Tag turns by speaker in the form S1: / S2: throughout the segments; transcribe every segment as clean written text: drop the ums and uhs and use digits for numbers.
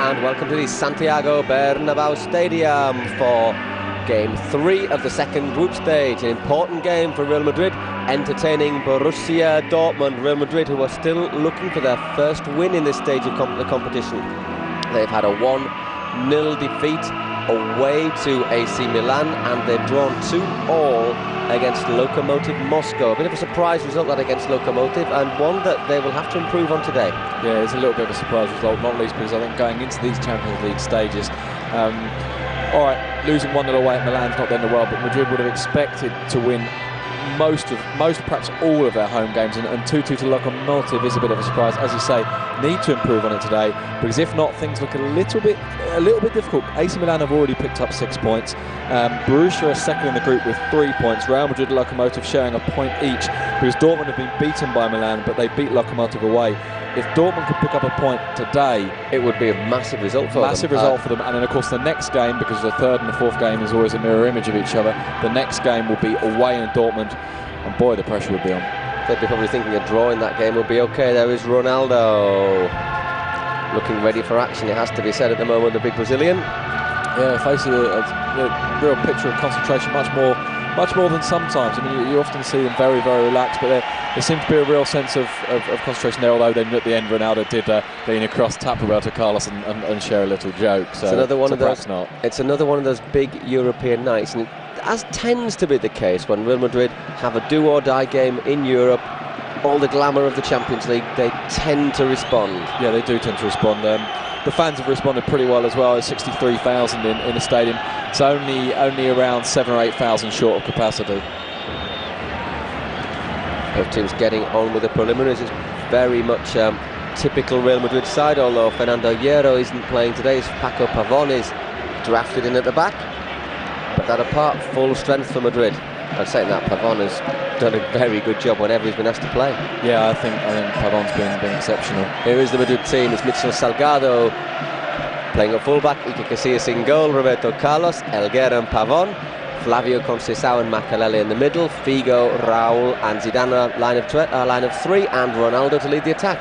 S1: and welcome to the Santiago Bernabéu Stadium for Game 3 of the second group stage. An important game for Real Madrid, entertaining Borussia Dortmund. Real Madrid, who are still looking for their first win in this stage of the competition. They've had a 1-0 defeat away to AC Milan, and they've drawn 2-2 against Lokomotiv Moscow. A bit of a surprise result that against Lokomotiv, and one that they will have to improve on today. Yeah,
S2: it's a little bit of a surprise result, not least because I think going into these Champions League stages, all right, losing 1-0 away at Milan's not the end of the world, but Madrid would have expected to win most, perhaps all of their home games, and 2-2 to Lokomotiv is a bit of a surprise. As you say, need to improve on it today, because if not, things look a little bit difficult. AC Milan have already picked up 6 points. Borussia are second in the group with 3 points. Real Madrid and Lokomotiv sharing a point each, because Dortmund have been beaten by Milan, but they beat Lokomotiv away. If Dortmund could pick up a point today,
S1: it would be a massive result for them.
S2: Massive result for them. And then, of course, the next game, because the third and the fourth game is always a mirror image of each other, the next game will be away in Dortmund, and boy, the pressure would be on.
S1: They'd be probably thinking a draw in that game would be okay. There is Ronaldo, looking ready for action, it has to be said at the moment, the big Brazilian.
S2: Yeah, faces a real picture of concentration, much more than sometimes. I mean, you often see them very, very relaxed, but there seems to be a real sense of concentration there, although then at the end Ronaldo did lean across, tap Roberto Carlos and share a little joke. So
S1: it's another one of those.
S2: Not.
S1: It's another one of those big European nights, and as tends to be the case when Real Madrid have a do-or-die game in Europe, all the glamour of the Champions League, they tend to respond.
S2: Yeah, they do tend to respond. The fans have responded pretty well as well. 63,000 in the stadium. It's only around 7,000 or 8,000 short of capacity.
S1: Both teams getting on with the preliminaries. It's very much typical Real Madrid side, although Fernando Hierro isn't playing today. Paco Pavón is drafted in at the back. But that apart, full strength for Madrid. I'm saying that Pavón has done a very good job whenever he's been asked to play.
S2: Yeah, I think Pavón's been exceptional.
S1: Here is the Madrid team. It's Mitchell Salgado playing at fullback, Iker Casillas in goal, Roberto Carlos, Elguera and Pavón, Flavio Conceição and Makelele in the middle, Figo, Raúl and Zidane line of three, and Ronaldo to lead the attack.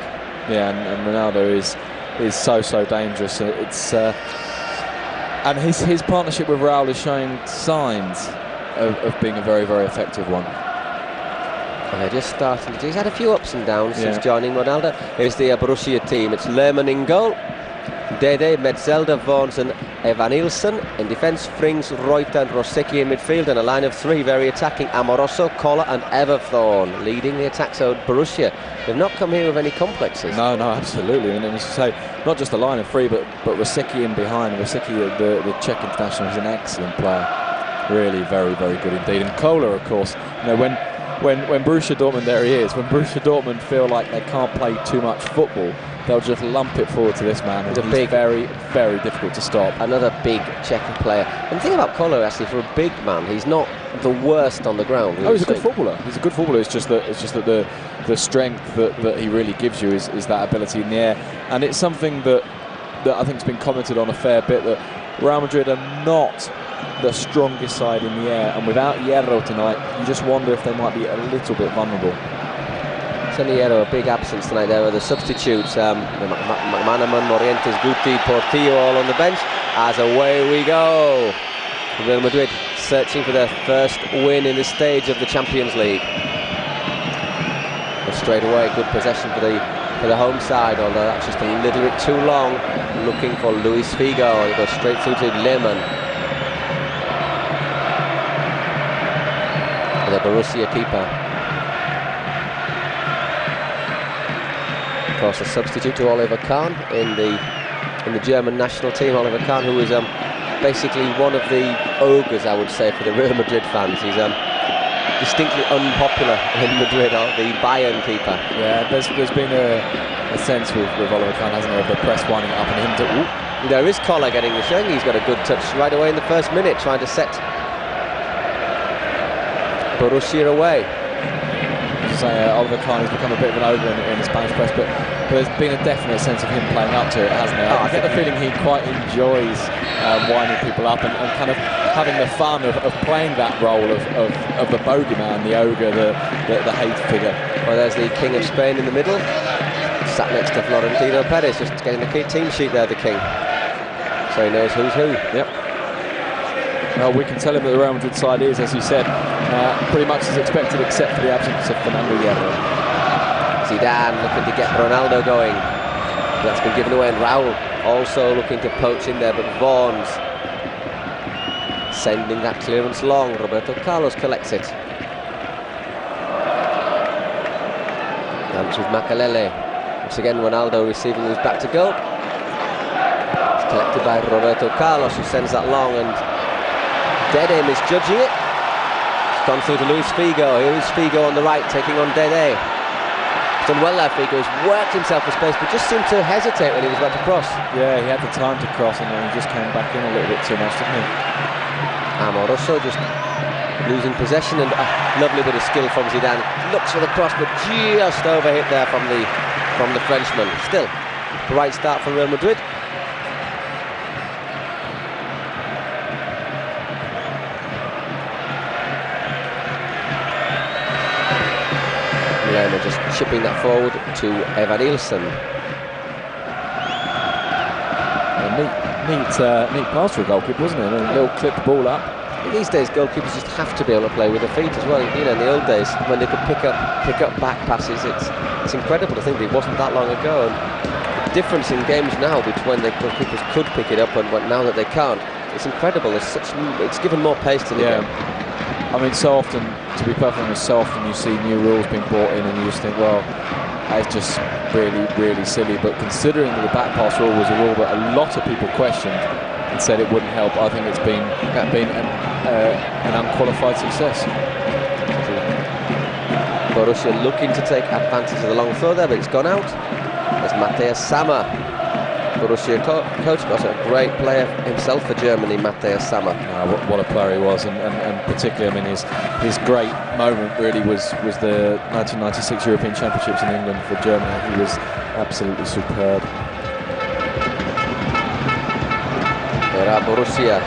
S2: Yeah, and Ronaldo is so dangerous. It's and his partnership with Raúl is showing signs of being a very, very effective one.
S1: They're just starting. He's had a few ups and downs since joining Ronaldo. Here's the Borussia team. It's Lehmann in goal, Dede, Metzelder, Vons and Evanilson. In defence, Frings, Reuter and Rosecki in midfield, and a line of three very attacking, Amoroso, Koller and Everthorn leading the attack. So Borussia, they've not come here with any complexes.
S2: No, absolutely. And as you say, not just a line of three, but Rosecki in behind. Rosecki, the Czech international, is an excellent player. Really very, very good indeed. And Koller, of course, you know, when Borussia Dortmund, there he is, when Borussia Dortmund feel like they can't play too much football, they'll just lump it forward to this man. He's very, very difficult to stop.
S1: Another big Czech player. And the thing about Koller, actually, for a big man, he's not the worst on the ground.
S2: Oh, he's a good footballer. He's a good footballer. It's just that the strength that he really gives you is that ability in the air. And it's something that I think has been commented on a fair bit, that Real Madrid are not the strongest side in the air, and without Hierro tonight, you just wonder if they might be a little bit vulnerable.
S1: Certainly Hierro, a big absence tonight. There are the substitutes, McManaman, Morientes, Guti, Portillo all on the bench, as away we go. Real Madrid searching for their first win in this stage of the Champions League. But straight away, good possession for the home side, although that's just a little bit too long. Looking for Luis Figo, he goes straight through to Lehmann. The Borussia keeper. Of course, a substitute to Oliver Kahn in the German national team. Oliver Kahn, who is basically one of the ogres, I would say, for the Real Madrid fans. He's distinctly unpopular in Madrid, the Bayern keeper.
S2: Yeah, there's been a sense with Oliver Kahn, hasn't there, of the press winding up and him to...
S1: There is Koller getting the showing. He's got a good touch right away in the first minute, trying to set Borussia away.
S2: As I say, Oliver Kahn has become a bit of an ogre in the Spanish press, but there's been a definite sense of him playing up to it, hasn't there? I get the feeling he quite enjoys winding people up and kind of having the fun of playing that role of the bogeyman, the ogre, the hate figure.
S1: Well, there's the King of Spain in the middle, sat next to Florentino Perez, just getting the team sheet there, the King. So he knows who's who.
S2: Yep. Well, we can tell him that the Real Madrid side is, as you said, pretty much as expected, except for the absence of Fernando Hierro.
S1: Zidane looking to get Ronaldo going. That's been given away, and Raul also looking to poach in there, but Vaughan's sending that clearance long. Roberto Carlos collects it. And with Makalele. Once again, Ronaldo receiving his back to goal. It's collected by Roberto Carlos, who sends that long, and Dede misjudging it. It's gone through to Luis Figo. Here is Figo on the right, taking on Dede. He's done well there, Figo. He's worked himself for space, but just seemed to hesitate when he was about to cross.
S2: Yeah, he had the time to cross, and then he just came back in a little bit too much, didn't he?
S1: Amoroso just losing possession, and a lovely bit of skill from Zidane. Looks for the cross, but just overhit there from the Frenchman. Still, the right start for Real Madrid. Lerma just chipping that forward to Evanilson.
S2: Neat pass for a goalkeeper, wasn't it? A little clipped ball up.
S1: These days, goalkeepers just have to be able to play with their feet as well. You know, in the old days, when they could pick up back passes, it's incredible to think that it wasn't that long ago. And the difference in games now between when the goalkeepers could pick it up and now that they can't, it's incredible. It's given more pace to the game.
S2: I mean, so often, to be perfectly honest, so often you see new rules being brought in and you just think, well, it's just really, really silly. But considering that the back pass rule was a rule that a lot of people questioned and said it wouldn't help, I think it's been an unqualified success.
S1: Borussia looking to take advantage of the long throw there, but it's gone out. There's Matthias Sammer, Borussia coach, also a great player himself for Germany, Matthias Sammer.
S2: What a player he was, and particularly, I mean, his great moment really was the 1996 European Championships in England for Germany. He was absolutely superb.
S1: There are Borussia.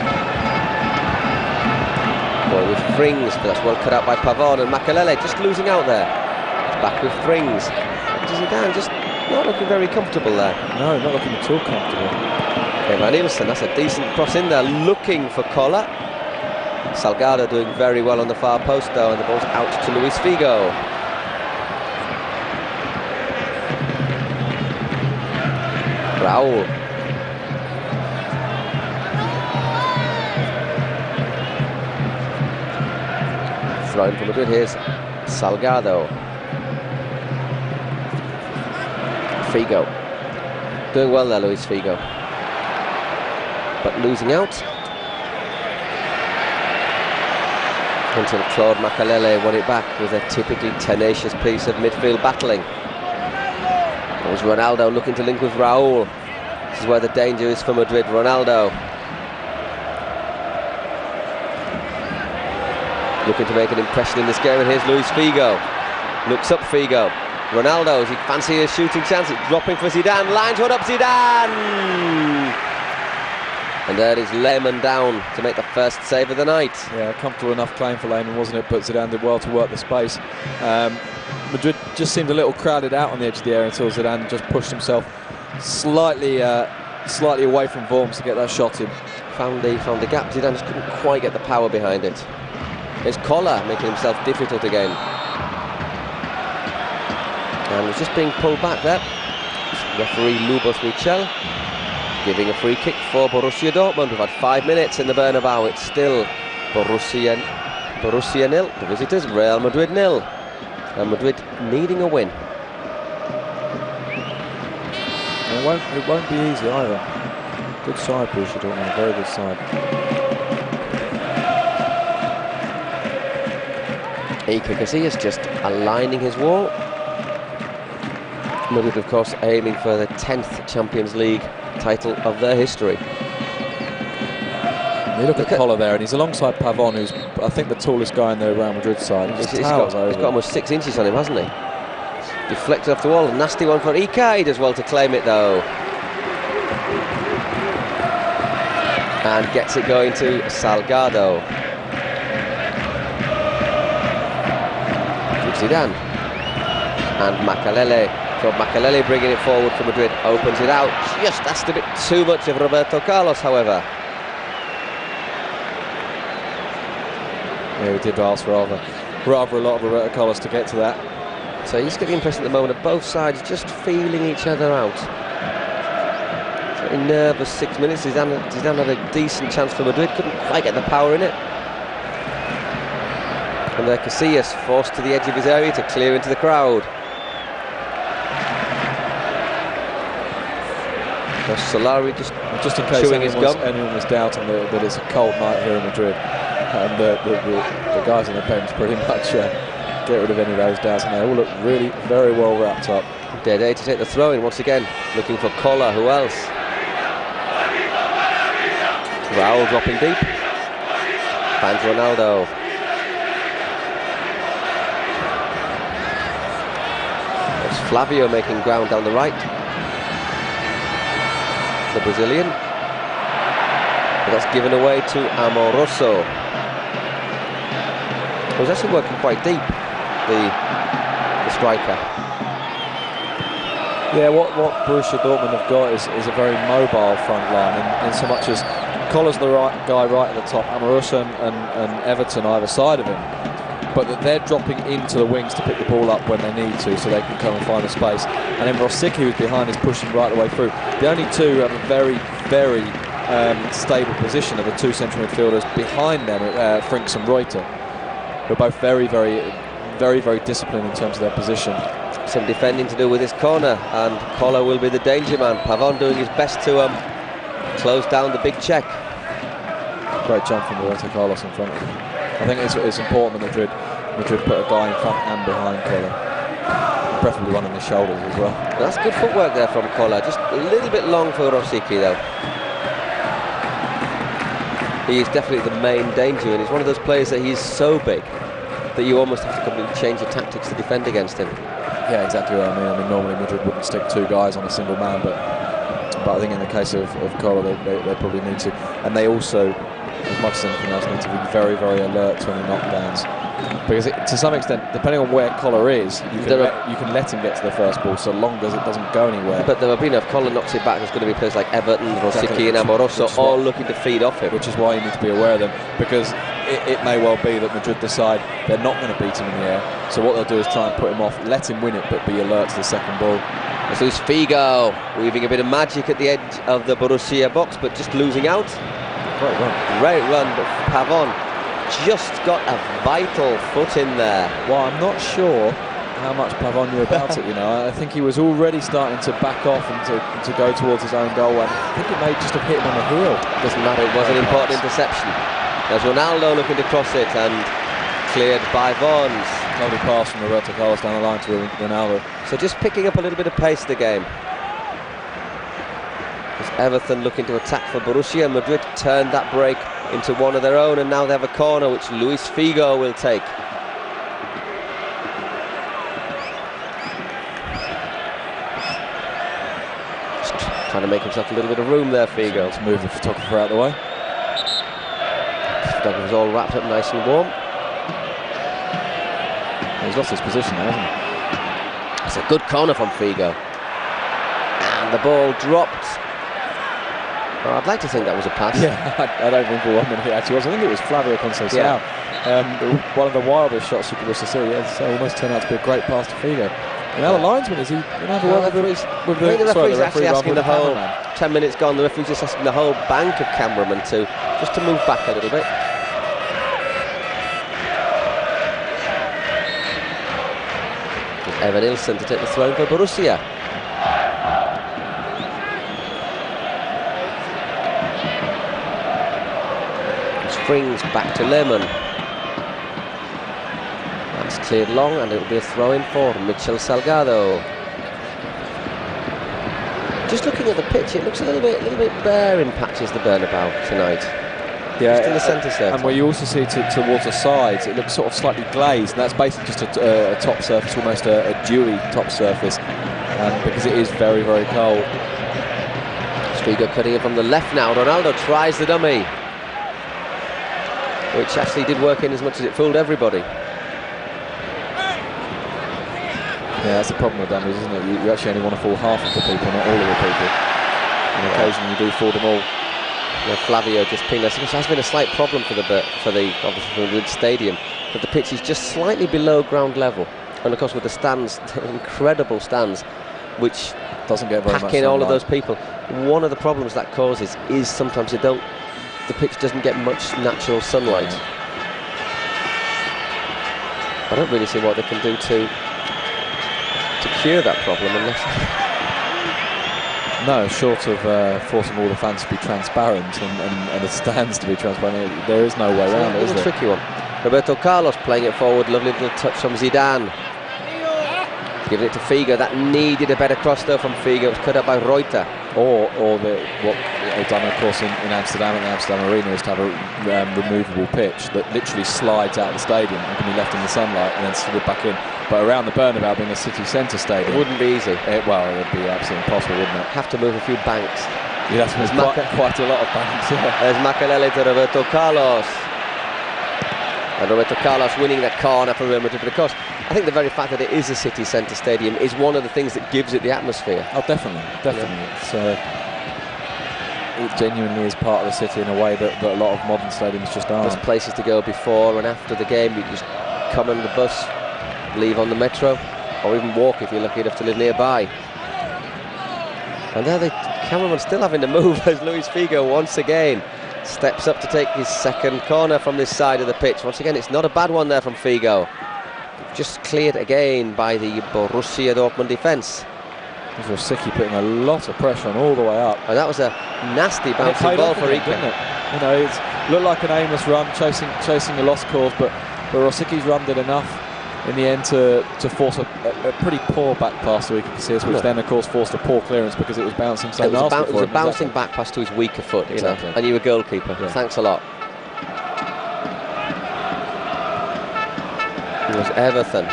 S1: Boy with Frings, but that's well cut out by Pavon, and Makalele just losing out there. It's back with Frings. Zidane just not looking very comfortable there.
S2: No, not looking at all comfortable.
S1: Evanilson, that's a decent cross in there, looking for Koller. Salgado doing very well on the far post though, and the ball's out to Luis Figo. Raul. Thrown from Madrid, here's Salgado. Figo. Doing well there, Luis Figo. But losing out. Until Claude Makalele won it back with a typically tenacious piece of midfield battling. It was Ronaldo looking to link with Raul. This is where the danger is for Madrid. Ronaldo looking to make an impression in this game, and here's Luis Figo. Looks up Figo. Ronaldo, does he fancy a shooting chance? It's dropping for Zidane. Lines one up, Zidane! And there is Lehmann down to make the first save of the night.
S2: Yeah, comfortable enough claim for Lehmann, wasn't it? But Zidane did well to work the space. Madrid just seemed a little crowded out on the edge of the area until Zidane just pushed himself slightly away from Worms to get that shot in.
S1: Found the gap. Zidane just couldn't quite get the power behind it. There's Koller making himself difficult again. And was just being pulled back there. Referee Lubos Michel giving a free kick for Borussia Dortmund. We've had 5 minutes in the Bernabeu. It's still Borussia nil, the visitors, Real Madrid nil. And Madrid needing a win.
S2: It won't be easy either. Good side, Borussia Dortmund, very good side.
S1: Iker Casillas just aligning his wall. Madrid, of course, aiming for the 10th Champions League title of their history.
S2: You look at Koller there, and he's alongside Pavon, who's, I think, the tallest guy on the Real Madrid side.
S1: He's got almost 6 inches on him, hasn't he? Deflected off the wall. A nasty one for Iker. He does well to claim it, though. And gets it going to Salgado. To Zidane. And Makalele So Makelele bringing it forward for Madrid, opens it out, just asked a bit too much of Roberto Carlos, however.
S2: Yeah, he did ask rather a lot of Roberto Carlos to get to that.
S1: So you just get the impression at the moment of both sides just feeling each other out. Very nervous 6 minutes. Zidane had a decent chance for Madrid, couldn't quite get the power in it. And there Casillas forced to the edge of his area to clear into the crowd. Solari just
S2: in case
S1: anyone
S2: was doubting that it's a cold night here in Madrid, and the guys on the bench pretty much get rid of any of those doubts, and they all look really very well wrapped up.
S1: Dede to take the throw in once again, looking for Koller. Who else? Raul dropping deep. Finds Ronaldo. There's Flavio making ground down the right. The Brazilian. But that's given away to Amoroso. He was actually working quite deep, the striker.
S2: Yeah, what Borussia Dortmund have got is a very mobile front line, in so much as Koller's the right guy right at the top, Amoroso and Everton either side of him, but that they're dropping into the wings to pick the ball up when they need to, so they can come and find the space. And then Rosicky, who's behind, is pushing right the way through. The only two who have a very, very stable position are the two central midfielders behind them, Frinks and Reuter, who are both very, very, very, very disciplined in terms of their position.
S1: Some defending to do with this corner, and Koller will be the danger man. Pavon doing his best to close down the big check.
S2: Great jump from Roberto Carlos in front of him. I think it's important that Madrid put a guy in front and behind Koller, preferably one on the shoulders as well.
S1: That's good footwork there from Koller, just a little bit long for Rosicky though. He is definitely the main danger, and he's one of those players that he's so big that you almost have to completely change your tactics to defend against him.
S2: Yeah, exactly what I mean. I mean, normally Madrid wouldn't stick two guys on a single man, but I think in the case of Koller, they probably need to. And they also, as much as anything else, need to be very, very alert to any knockdowns. Because to some extent, depending on where Koller is, you can let him get to the first ball so long as it doesn't go anywhere.
S1: But there have been, if Koller knocks it back, there's going to be players like Everton, Rosicky and Amoroso all looking to feed off him.
S2: Which is why you need to be aware of them, because it may well be that Madrid decide they're not going to beat him in the air. So what they'll do is try and put him off, let him win it, but be alert to the second ball.
S1: So it's Figo weaving a bit of magic at the edge of the Borussia box, but just losing out.
S2: Great run.
S1: Great run, but Pavon just got a vital foot in there.
S2: Well, I'm not sure how much Pavon knew about it, you know. I think he was already starting to back off and to go towards his own goal. And I think it may just have hit him on the heel.
S1: Doesn't matter, it was an important interception. There's Ronaldo looking to cross it and cleared by Vons.
S2: Lovely pass from Roberto Carlos down the line to Ronaldo.
S1: So just picking up a little bit of pace of the game. As Everton looking to attack for Borussia, Madrid turned that break into one of their own, and now they have a corner which Luis Figo will take. Just trying to make himself a little bit of room there, Figo.
S2: Let's move the photographer out of the way.
S1: The photographer's all wrapped up nice and warm.
S2: He's lost his position now, hasn't he?
S1: It's a good corner from Figo. And the ball dropped. Oh, I'd like to think that was a pass.
S2: Yeah, I don't think for 1 minute it actually was. I think it was Flavio Conceição.
S1: Yeah.
S2: One of the wildest shots you could wish to see. Yeah, so almost turned out to be a great pass to Figo. And now the linesman, is he going to have a word with the
S1: referee's actually asking the whole
S2: cameraman.
S1: 10 minutes gone. The referee's just asking the whole bank of cameramen to move back a little bit. Evan Ilson to take the throw for Borussia. Springs back to Lehmann. That's cleared long, and it'll be a throw-in for Michel Salgado. Just looking at the pitch, it looks a little bit bare in patches, the Bernabeu tonight.
S2: Yeah,
S1: just in the centre circle.
S2: And where you also see towards the sides, it looks sort of slightly glazed, and that's basically just a top surface, almost a dewy top surface, because it is very, very cold.
S1: Figo cutting it from the left now. Ronaldo tries the dummy, which actually did work in as much as it fooled everybody.
S2: Yeah, that's the problem with dummies, isn't it? You actually only want to fool half of the people, not all of the people. And occasionally you do fool them all.
S1: Yeah, Flavio just pinged us. This has been a slight problem for the obviously for Madrid Stadium, that the pitch is just slightly below ground level, and of course with the stands, incredible stands, which
S2: doesn't get very much
S1: pack in all of
S2: sunlight.
S1: those people. One of the problems that causes is sometimes the pitch doesn't get much natural sunlight. I don't really see what they can do to cure that problem unless.
S2: No, short of forcing all the fans to be transparent and the stands to be transparent, there is no way around it, is there?
S1: It's a tricky one. Roberto Carlos playing it forward, lovely little touch from Zidane. Giving it to Figo, that needed a better cross though from Figo, it was cut up by Reuter.
S2: Or what they've done, of course, in Amsterdam, at the Amsterdam Arena, is to have a removable pitch that literally slides out of the stadium and can be left in the sunlight and then slid back in. But around the Bernabeu, being a city centre stadium,
S1: it wouldn't be easy.
S2: Well, it would be absolutely impossible, wouldn't it?
S1: Have to move a few banks.
S2: You'd have to move quite a lot of banks. Yeah.
S1: There's Makelele to Roberto Carlos. And Roberto Carlos winning that corner for Real Madrid. But of course, I think the very fact that it is a city centre stadium is one of the things that gives it the atmosphere.
S2: Oh, definitely. Yeah. It genuinely is part of the city in a way that a lot of modern stadiums just aren't.
S1: There's places to go before and after the game. You just come on the bus, leave on the metro, or even walk if you're lucky enough to live nearby. And there the cameraman's still having to move as Luis Figo once again steps up to take his second corner from this side of the pitch. Once again, it's not a bad one there from Figo. Just cleared again by the Borussia Dortmund defence.
S2: Rosicky putting a lot of pressure on all the way up.
S1: And that was a nasty bouncing ball for Iker,
S2: didn't it? You know, it looked like an aimless run, chasing a lost cause, but Rosicky's run did enough in the end to force a pretty poor back pass to Iker Casillas, which then of course forced a poor clearance because it was bouncing so nasty.
S1: It was a bouncing back pass to his weaker foot, you know, and you were goalkeeper. Yeah. Thanks a lot. It was Everton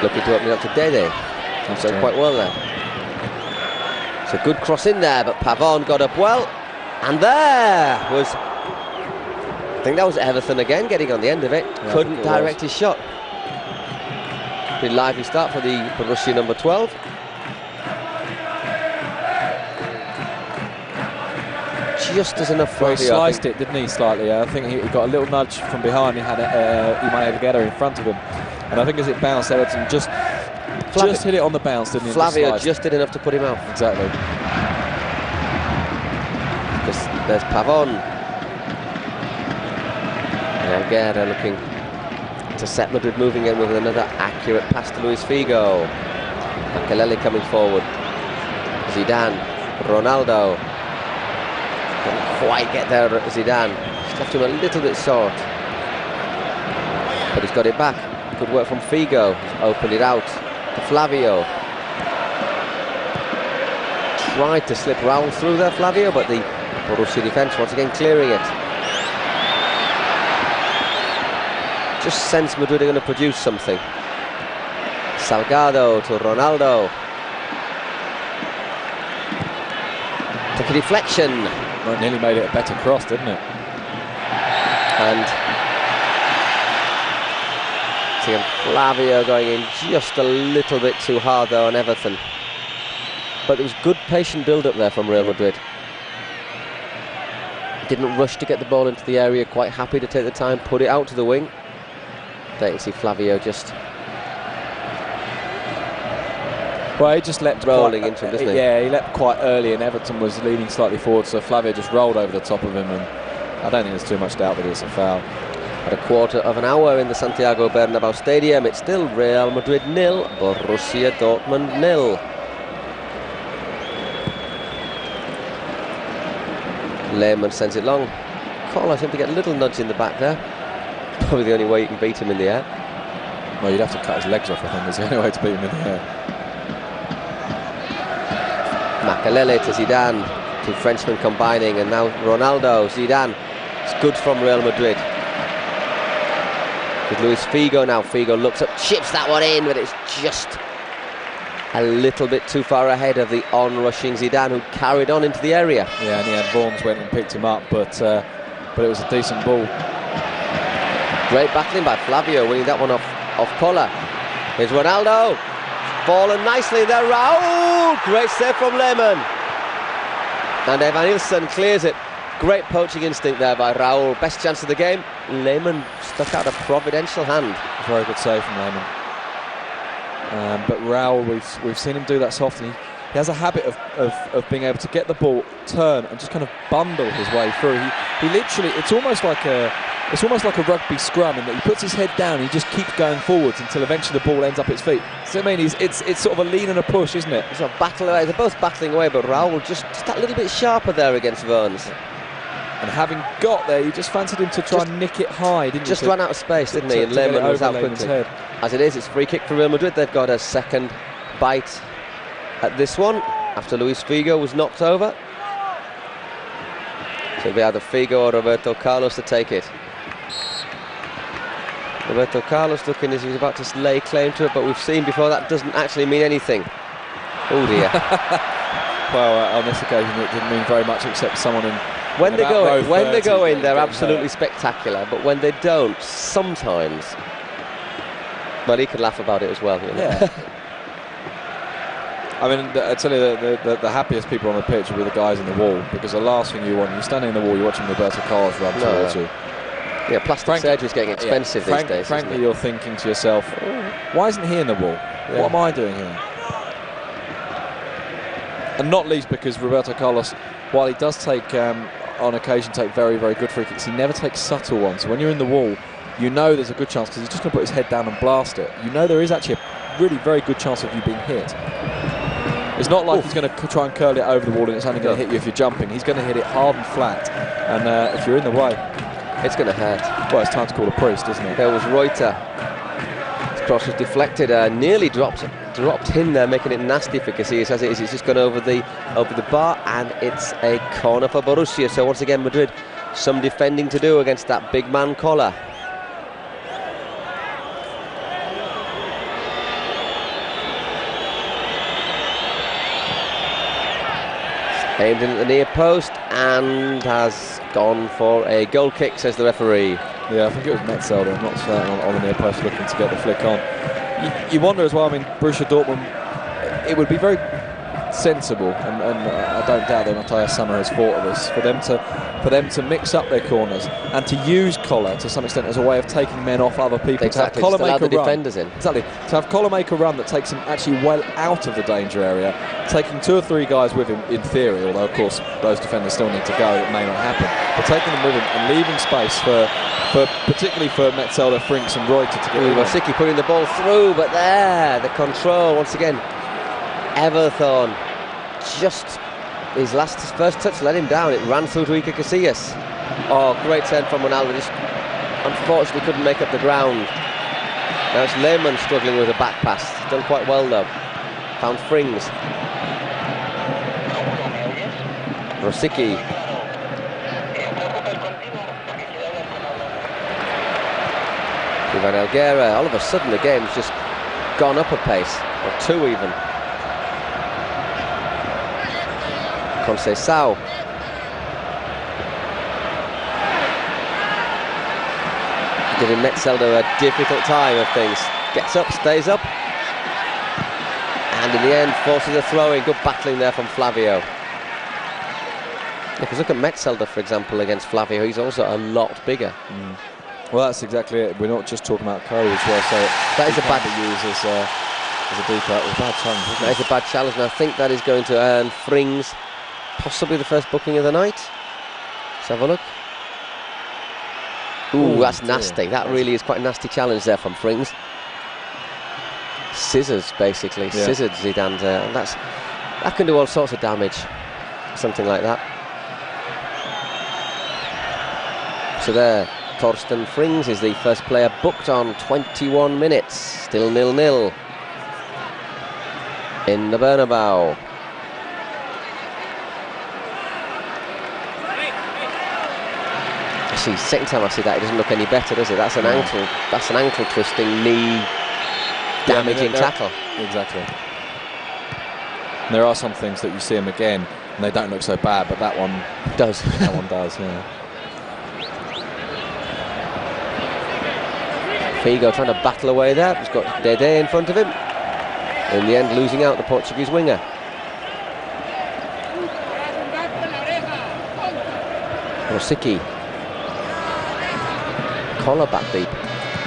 S1: looking to open it up to Dede. He's done quite well there. It's a good cross in there, but Pavon got up well, and there was, I think that was Everton again getting on the end of it. Yeah, couldn't direct his shot. Pretty lively start for the Borussia number 12. Just as enough for
S2: he sliced it, didn't he, slightly? I think he got a little nudge from behind. He had Imai Together in front of him, and I think as it bounced, Everton just hit it on the bounce, didn't he?
S1: Flavio just did enough to put him out.
S2: Exactly.
S1: Because there's Pavon. Alguera looking to set Madrid moving in with another accurate pass to Luis Figo. Makelele coming forward. Zidane, Ronaldo. Couldn't quite get there, Zidane. Just left him a little bit short. But he's got it back. Good work from Figo. He's opened it out to Flavio. Tried to slip round through there, Flavio, but the Borussia defence once again clearing it. Just sense Madrid are going to produce something. Salgado to Ronaldo. Took a deflection.
S2: Well, it nearly made it a better cross, didn't it?
S1: And seeing Flavio going in just a little bit too hard though on Everton. But there was good patient build-up there from Real Madrid. Didn't rush to get the ball into the area, quite happy to take the time, put it out to the wing. There you see Flavio just...
S2: Well, he just leapt
S1: rolling into him, doesn't he?
S2: Yeah, he leapt quite early and Everton was leaning slightly forward, so Flavio just rolled over the top of him, and I don't think there's too much doubt that it's a foul.
S1: At a quarter of an hour in the Santiago Bernabeu Stadium, it's still Real Madrid 0, Borussia Dortmund 0. Lehmann sends it long. Carlos seemed to get a little nudge in the back there. Probably the only way you can beat him in the air.
S2: Well, you'd have to cut his legs off, I think, is the only way to beat him in the air.
S1: Makelele to Zidane, two Frenchmen combining, and now Ronaldo, Zidane. It's good from Real Madrid. With Luis Figo now, Figo looks up, chips that one in, but it's just a little bit too far ahead of the on-rushing Zidane, who carried on into the area.
S2: Yeah, and Vaughns went and picked him up, but it was a decent ball.
S1: Great battling by Flavio, winning that one off of Koller. Here's Ronaldo. Fallen nicely there. Raul. Great save from Lehmann. And Evan Nilsson clears it. Great poaching instinct there by Raul. Best chance of the game. Lehmann stuck out a providential hand.
S2: Very good save from Lehmann. But Raul, we've seen him do that so often. He has a habit of being able to get the ball, turn, and just kind of bundle his way through. He literally, it's almost like a rugby scrum in that he puts his head down, he just keeps going forwards until eventually the ball ends up at his feet. So I mean, it's sort of a lean and a push, isn't it?
S1: It's a battle away. They're both battling away, but Raul just that little bit sharper there against Verns.
S2: And having got there, you just fancied him to try and nick it high, didn't you?
S1: Just ran out of space, didn't he? And Lehmann was out quickly.
S2: Head.
S1: As it is, it's free kick for Real Madrid. They've got a second bite at this one after Luis Figo was knocked over. So it'll be either Figo or Roberto Carlos to take it. Roberto Carlos looking as he was about to lay claim to it, but we've seen before that doesn't actually mean anything. Oh dear.
S2: Well, on this occasion it didn't mean very much except someone in.
S1: When they go in, they're absolutely spectacular. But when they don't, sometimes. Well, he could laugh about it as well. You know?
S2: Yeah. I mean, I tell you, the happiest people on the pitch will be the guys in the wall, because the last thing you want, you're standing in the wall, you're watching Roberto Carlos run towards you.
S1: Yeah, plastic surgery is getting expensive these days.
S2: Frankly, you're thinking to yourself, why isn't he in the wall? Yeah. What am I doing here? And not least because Roberto Carlos, while he does take, on occasion, take very, very good free kicks, he never takes subtle ones. So when you're in the wall, you know there's a good chance, because he's just going to put his head down and blast it. You know there is actually a really very good chance of you being hit. It's not like he's going to try and curl it over the wall and it's only going to hit you if you're jumping. He's going to hit it hard and flat. And if you're in the way,
S1: it's going to hurt.
S2: Well, it's time to call a priest, isn't it?
S1: There was Reuter. His cross was deflected, nearly dropped in there, making it nasty for Casillas as it is. It's just gone over the bar, and it's a corner for Borussia. So once again, Madrid, some defending to do against that big man Koller. Aimed in at the near post and has gone for a goal kick, says the referee.
S2: Yeah, I think it was Metzelder, I'm not certain, on the near post looking to get the flick on. You wonder as well, I mean, Borussia Dortmund, it would be very sensible, and I don't doubt that Matthias Sammer has thought of this, for them to mix up their corners and to use Koller to some extent as a way of taking men off other people.
S1: Exactly,
S2: to have Koller
S1: make a defenders in.
S2: Exactly, to have Koller make a run that takes him actually well out of the danger area, taking 2 or 3 guys with him in theory, although of course those defenders still need to go, it may not happen, but taking them with him and leaving space for particularly for Metzelder, Frinks and Reuter to get in.
S1: Rosicky putting the ball through, but there, the control once again. Everthorn, just his first touch let him down. It ran through to Iker Casillas. Oh, great turn from Ronaldo, just unfortunately couldn't make up the ground. Now it's Lehmann struggling with a back pass. Done quite well though. Found Frings. Rosicky. Ivan Elguera. All of a sudden the game's just gone up a pace, or 2 even. Conceição. Giving Metzelder a difficult time of things. Gets up, stays up, and in the end forces a throw-in. Good battling there from Flavio. Because look at Metzelder, for example, against Flavio. He's also a lot bigger.
S2: Well, that's exactly it. We're not just talking about courage as well. So
S1: that is a bad
S2: use as a deep out. It's a bad challenge.
S1: That is a bad challenge, and I think that is going to earn Frings possibly the first booking of the night. Let's have a look. Ooh, that's nasty. That really is quite a nasty challenge there from Frings. Scissors, basically. Yeah. Scissored Zidane there. And that can do all sorts of damage. Something like that. So there, Torsten Frings is the first player booked on 21 minutes. Still 0-0 in the Bernabeu. Actually, second time I see that, it doesn't look any better, does it? That's an ankle. That's an ankle twisting, knee damaging tackle.
S2: Exactly. And there are some things that you see them again, and they don't look so bad, but that one
S1: does.
S2: That one does. Yeah.
S1: Figo trying to battle away there. He's got Dede in front of him. In the end, losing out the Portuguese winger. Rosicky. Collar back deep.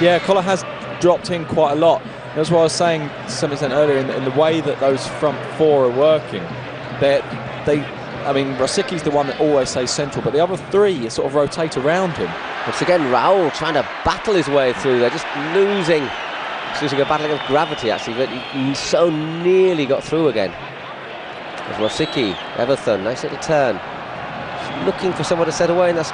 S2: Yeah, Collar has dropped in quite a lot. That's what I was saying to some extent earlier in the way that those front four are working. I mean, Rosicky's the one that always stays central, but the other three sort of rotate around him.
S1: Once again, Raul trying to battle his way through. They're just losing a battle against gravity, actually, but he so nearly got through again. There's Rosicky, Everton, nice little turn. Just looking for someone to set away, and that's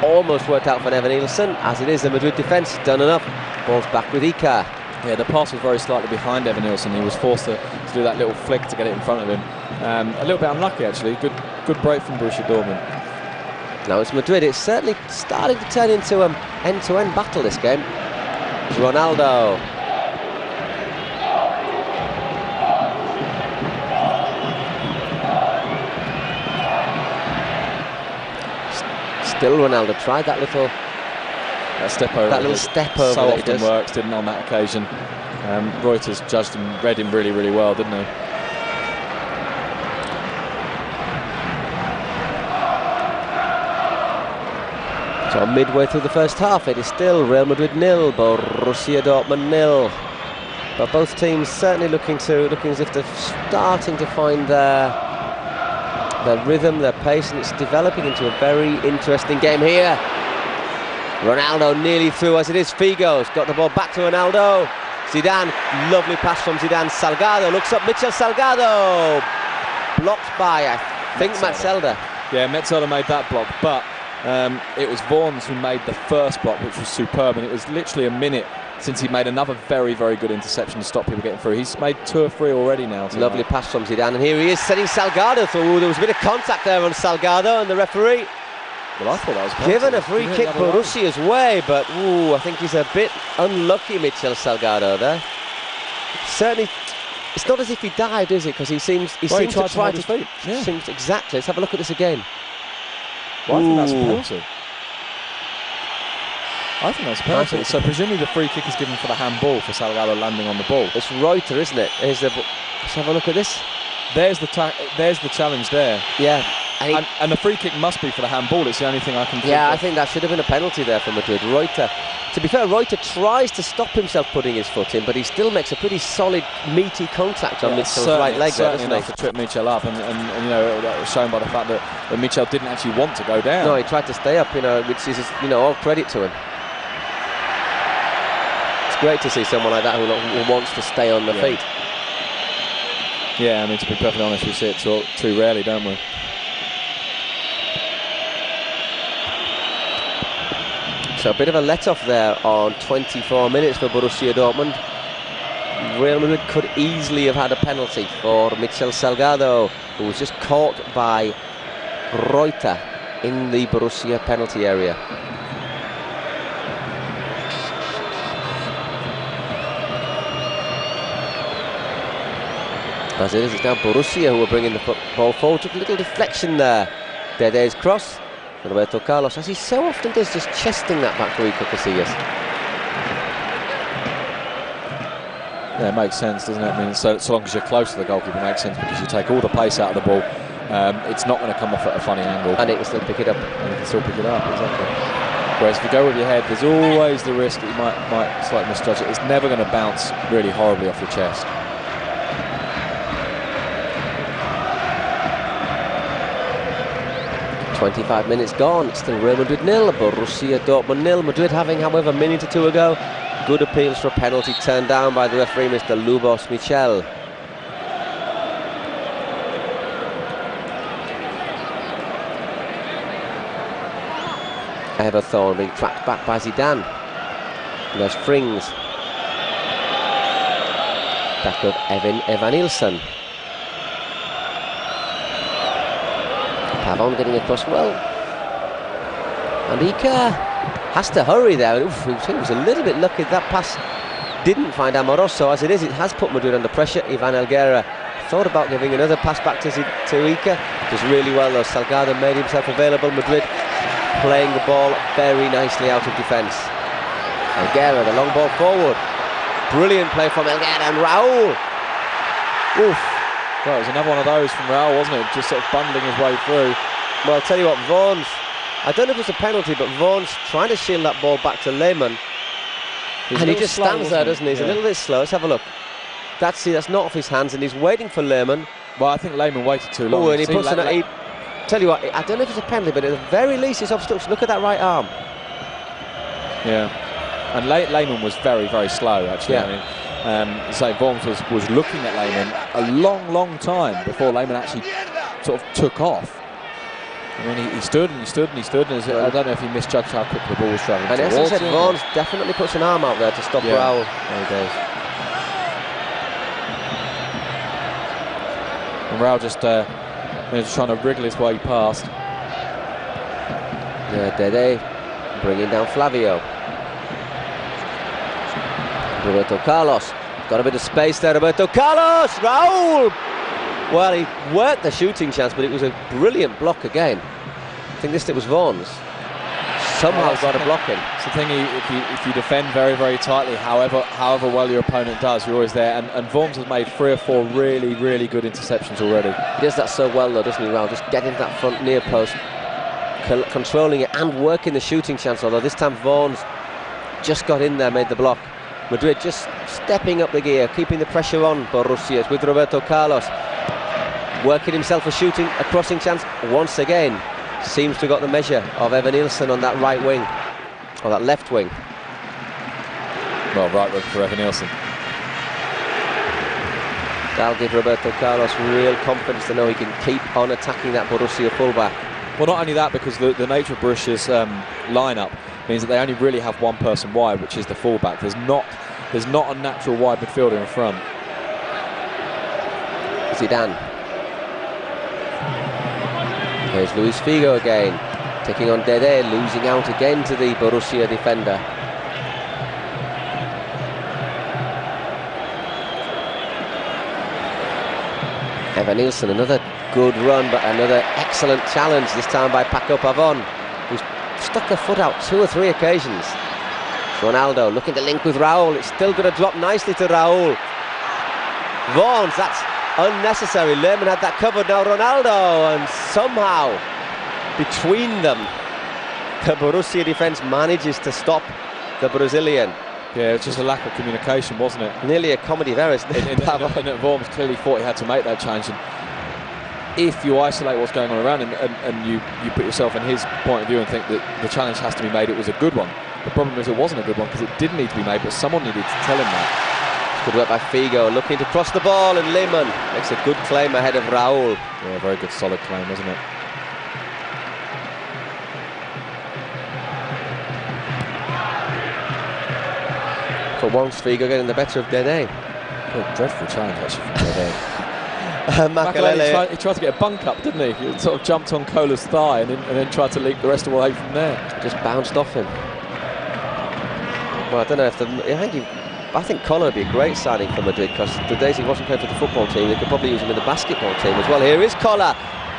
S1: almost worked out for Evan Nielsen. As it is, the Madrid defence done enough. Ball's back with Icar.
S2: Yeah, the pass was very slightly behind Evan Nielsen. He was forced to do that little flick to get it in front of him. A little bit unlucky, actually. Good break from Borussia Dortmund.
S1: Now it's Madrid. It's certainly starting to turn into an end-to-end battle, this game. It's Ronaldo. Still Ronaldo tried that little
S2: step over.
S1: That little step over.
S2: So often works, didn't on that occasion. Reuters judged him, read him really, really well, didn't he?
S1: So midway through the first half, it is still Real Madrid 0, Borussia Dortmund 0. But both teams certainly looking as if they're starting to find their rhythm, their pace, and it's developing into a very interesting game here. Ronaldo nearly through as it is. Figo's got the ball back to Ronaldo. Zidane, lovely pass from Zidane. Salgado looks up. Mitchell Salgado blocked by, I think, Metzelder.
S2: Yeah, Metzelder made that block, but it was Vaughan's who made the first block, which was superb, and it was literally a minute since he made another very, very good interception to stop people getting through. He's made 2 or 3 already now.
S1: Lovely pass from Zidane, and here he is sending Salgado through. There was a bit of contact there on Salgado, and the referee
S2: I thought that was
S1: given a free kick Borussia's way, but I think he's a bit unlucky, Mitchell Salgado there. Certainly, it's not as if he dived, is it? Because he seems to try to his feet. Yeah. Seems exactly. Let's have a look at this again.
S2: Well, I think that's a penalty. I think that's a penalty. So presumably the free kick is given for the handball for Salgado landing on the ball.
S1: It's Reuter, isn't it? Let's have a look at this.
S2: There's the challenge there.
S1: Yeah.
S2: And the free kick must be for the handball. It's the only thing I can think
S1: Yeah,
S2: of.
S1: I think that should have been a penalty there for Madrid. Reuter, to be fair, Reuter tries to stop himself putting his foot in, but he still makes a pretty solid, meaty contact on Mitchell's right leg there, doesn't he?
S2: To trip Mitchell up, and you know, that was shown by the fact that Mitchell didn't actually want to go down.
S1: No, he tried to stay up, which is, all credit to him. It's great to see someone like that who wants to stay on the feet.
S2: Yeah, I mean, to be perfectly honest, we see it too rarely, don't we?
S1: So a bit of a let-off there on 24 minutes for Borussia Dortmund. Real Madrid could easily have had a penalty for Mitchell Salgado, who was just caught by Reuter in the Borussia penalty area. As it is, it's now Borussia who are bringing the ball forward. Took a little deflection there. Dede's cross. Roberto Carlos, as he so often does, just chesting that back to Iker Casillas.
S2: Yeah, it makes sense, doesn't it? I mean, so long as you're close to the goalkeeper, it makes sense because you take all the pace out of the ball. It's not going to come off at a funny angle.
S1: And it can still pick it up.
S2: Exactly. Whereas if you go with your head, there's always the risk that you might slightly misjudge it. It's never going to bounce really horribly off your chest.
S1: .25 minutes gone, it's still Real Madrid 0, Borussia Dortmund 0. Madrid having, however, a minute or two ago, good appeals for a penalty turned down by the referee, Mr. Lubos Michel. Everton being tracked back by Zidane. And there's Frings. Back of Evan Nielsen. Pavon getting across well. And Iker has to hurry there. He was a little bit lucky that pass didn't find Amoroso. As it is, it has put Madrid under pressure. Ivan Helguera thought about giving another pass back to Iker. Does really well though. Salgado made himself available. Madrid playing the ball very nicely out of defence. Elguera, the long ball forward. Brilliant play from Elguera and Raul. Oof.
S2: Well, it was another one of those from Raul, wasn't it? Just sort of bundling his way through.
S1: Well, I'll tell you what, Vaughan's, I don't know if it's a penalty, but Vaughan's trying to shield that ball back to Lehmann. And he just stands there, doesn't he? He's a little bit slow. Let's have a look. That's not off his hands, and he's waiting for Lehmann.
S2: Well, I think Lehmann waited too long.
S1: Oh, and he puts tell you what, I don't know if it's a penalty, but at the very least it's obstruction. Look at that right arm.
S2: Yeah. And Lehmann was very, very slow, actually.
S1: Yeah.
S2: I mean, so Vaughan was looking at Lehmann a long, long time before Lehmann actually sort of took off. I mean, he stood and he stood and he stood, and I don't know if he misjudged how quick the ball was travelling towards him.
S1: And as I said, Vaughan's definitely puts an arm out there to stop Raul.
S2: There he goes. And Raul just trying to wriggle his way past.
S1: Yeah, Dede bringing down Flavio. Roberto Carlos, got a bit of space there, Roberto Carlos! Raul! Well, he worked the shooting chance, but it was a brilliant block again. I think this was Vaughan's. Somehow got a block in.
S2: It's the thing, if you defend very, very tightly, however well your opponent does, you're always there. And Vaughan's has made 3 or 4 really, really good interceptions already.
S1: He does that so well, though, doesn't he, Raul? Just getting to that front near post, controlling it and working the shooting chance, although this time Vaughan's just got in there, made the block. Madrid just stepping up the gear, keeping the pressure on Borussia with Roberto Carlos. Working himself a crossing chance once again. Seems to have got the measure of Evan Nilsson on that right wing, or that left wing.
S2: Well, right wing for Evan Nilsson.
S1: That'll give Roberto Carlos real confidence to know he can keep on attacking that Borussia fullback.
S2: Well, not only that, because the nature of Borussia's lineup means that they only really have one person wide, which is the fullback. There's not a natural wide midfielder in front.
S1: Zidane. Here's Luis Figo again, taking on Dede, losing out again to the Borussia defender. Evan Nilsson, another good run, but another excellent challenge, this time by Paco Pavón, who's stuck a foot out 2 or 3 occasions. Ronaldo looking to link with Raul. It's still going to drop nicely to Raul. Vaughan's, that's unnecessary. Lehmann had that covered. Now Ronaldo, and somehow between them the Borussia defence manages to stop the Brazilian.
S2: Yeah, it's just a lack of communication, wasn't it?
S1: Nearly a comedy of errors.
S2: And Vaughan clearly thought he had to make that change. And if you isolate what's going on around him and you put yourself in his point of view and think that the challenge has to be made, it was a good one. The problem is it wasn't a good one because it did need to be made, but someone needed to tell him that.
S1: Good work by Figo, looking to cross the ball, and Lehmann makes a good claim ahead of Raul.
S2: Yeah, very good, solid claim, wasn't it?
S1: For once, Figo getting the better of Dede.
S2: Oh, dreadful challenge actually from Dede.
S1: Makelele.
S2: He tried to get a bunk up, didn't he? He sort of jumped on Cola's thigh and then tried to leap the rest of the way from there.
S1: Just bounced off him. Well, I don't know if I think Cola would be a great signing for Madrid, because the days he wasn't playing for the football team, they could probably use him in the basketball team as well. Here is Cola,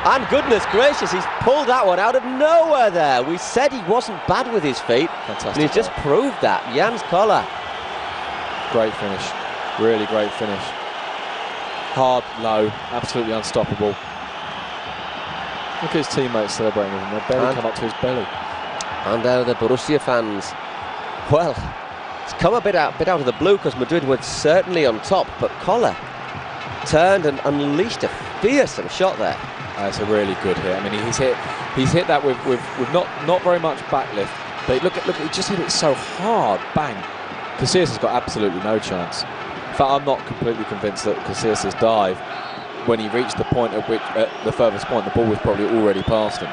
S1: and goodness gracious, he's pulled that one out of nowhere there. We said he wasn't bad with his feet.
S2: Fantastic.
S1: And he's just proved that. Jans Cola.
S2: Great finish, really great finish. Hard, low, absolutely unstoppable. Look at his teammates celebrating with him. Their belly come up to his belly.
S1: And now the Borussia fans. Well, it's come a bit out of the blue, because Madrid were certainly on top, but Cola turned and unleashed a fearsome shot there.
S2: It's a really good hit. I mean, he's hit that with not very much backlift, but look, he just hit it so hard, bang. Casillas has got absolutely no chance. In fact, I'm not completely convinced that Casillas' dive, when he reached the point at which, at the furthest point, the ball was probably already past him.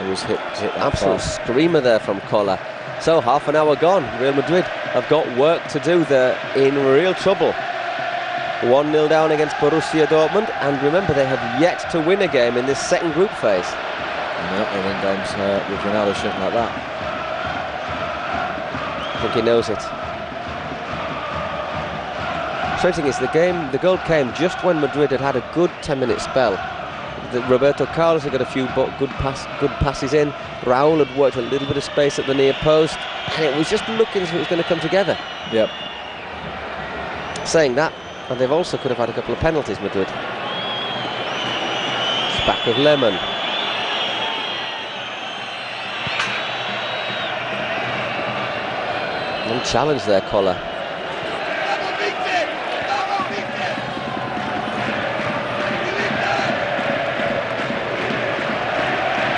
S2: It was hit
S1: absolute screamer there from Cola. So half an hour gone. Real Madrid have got work to do. They're in real trouble. 1-0 down against Borussia Dortmund, and remember, they have yet to win a game in this second group phase.
S2: Yeah, they win games with Ronaldo shooting like that.
S1: I think he knows it. The thing is, the goal came just when Madrid had a good 10-minute spell. Roberto Carlos had got a few good passes in. Raul had worked a little bit of space at the near post, and it was just looking as if it was going to come together.
S2: Yep.
S1: Saying that, and they've also could have had a couple of penalties, Madrid. It's back with Lemon. No challenge there, Collar.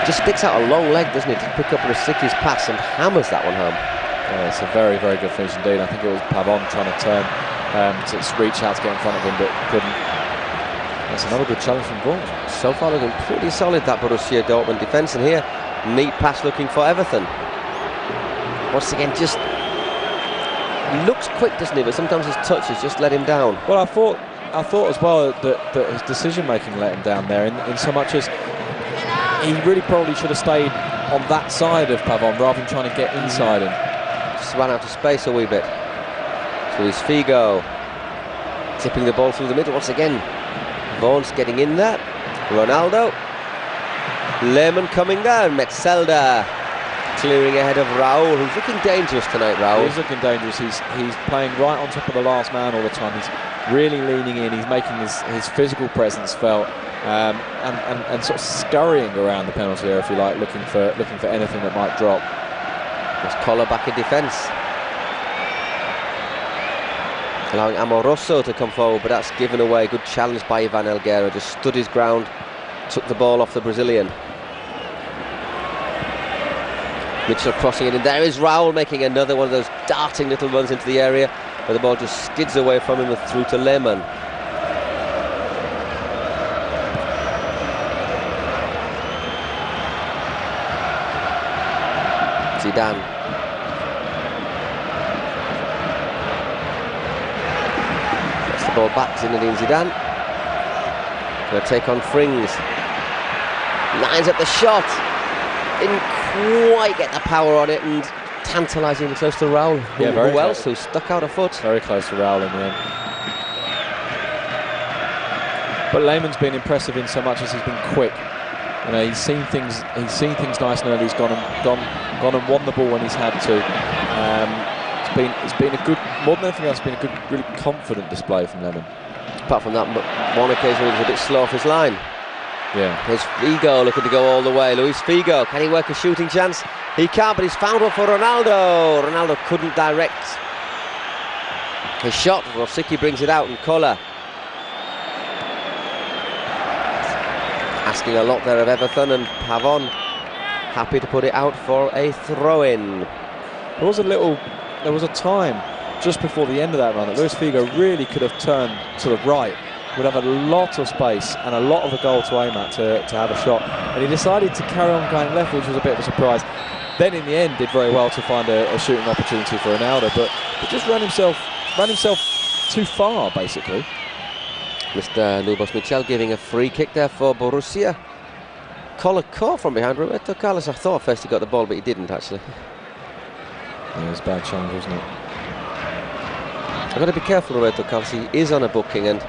S1: Just sticks out a long leg, doesn't it, to pick up Rosický's pass and hammers that one home.
S2: Yeah, it's a very, very good finish indeed. I think it was Pavon trying to turn to reach out to get in front of him, but couldn't. That's another good challenge from Vaughan.
S1: So far looking pretty solid, that Borussia Dortmund defence, and here, neat pass looking for Everton. Once again, just looks quick, doesn't he? But sometimes his touches just let him down.
S2: Well, I thought as well that his decision-making let him down there, in so much as he really probably should have stayed on that side of Pavon rather than trying to get inside him.
S1: Just ran out of space a wee bit. So Luis Figo tipping the ball through the middle once again. Vaughan's getting in there. Ronaldo. Lehmann coming down. Metzelder clearing ahead of Raul, who's looking dangerous tonight, Raul.
S2: He's looking dangerous. He's playing right on top of the last man all the time. He's really leaning in. He's making his physical presence felt. And sort of scurrying around the penalty area, if you like, looking for anything that might drop.
S1: Just Collar back in defence, allowing Amoroso to come forward, but that's given away. Good challenge by Ivan Helguera, just stood his ground, took the ball off the Brazilian. Mitchell crossing it in. There is Raul making another one of those darting little runs into the area, where the ball just skids away from him and through to Lehmann. Zidane. Gets the ball back, Zinedine Zidane. Going to take on Frings. Lines up the shot. Didn't quite get the power on it, and tantalisingly close to Raul.
S2: Yeah, very
S1: who else? Who stuck out a foot.
S2: Very close to Raul in the end. But Lehmann's been impressive in so much as he's been quick. You know, he's seen things nice and early. He's gone and won the ball when he's had to. It's been a good, more than anything else, it's been a good, really confident display from Lehmann.
S1: Apart from that, one occasion he was a bit slow off his line.
S2: Yeah.
S1: Here's Figo looking to go all the way. Luis Figo, can he work a shooting chance? He can't, but he's found one for Ronaldo. Ronaldo couldn't direct his shot. Rosický brings it out, and Collar asking a lot there of Everton, and Pavon happy to put it out for a throw-in.
S2: There was a time just before the end of that run that Luis Figo really could have turned to the right, would have a lot of space and a lot of a goal to aim at to have a shot, and he decided to carry on going left, which was a bit of a surprise. Then in the end did very well to find a shooting opportunity for Ronaldo, but just ran himself too far, basically.
S1: Mr. Lubos Michel giving a free kick there for Borussia. Collar caught from behind Roberto Carlos. I thought first he got the ball, but he didn't actually.
S2: Yeah, it was a bad challenge, wasn't it?
S1: I've got to be careful, Roberto Carlos. He is on a booking, and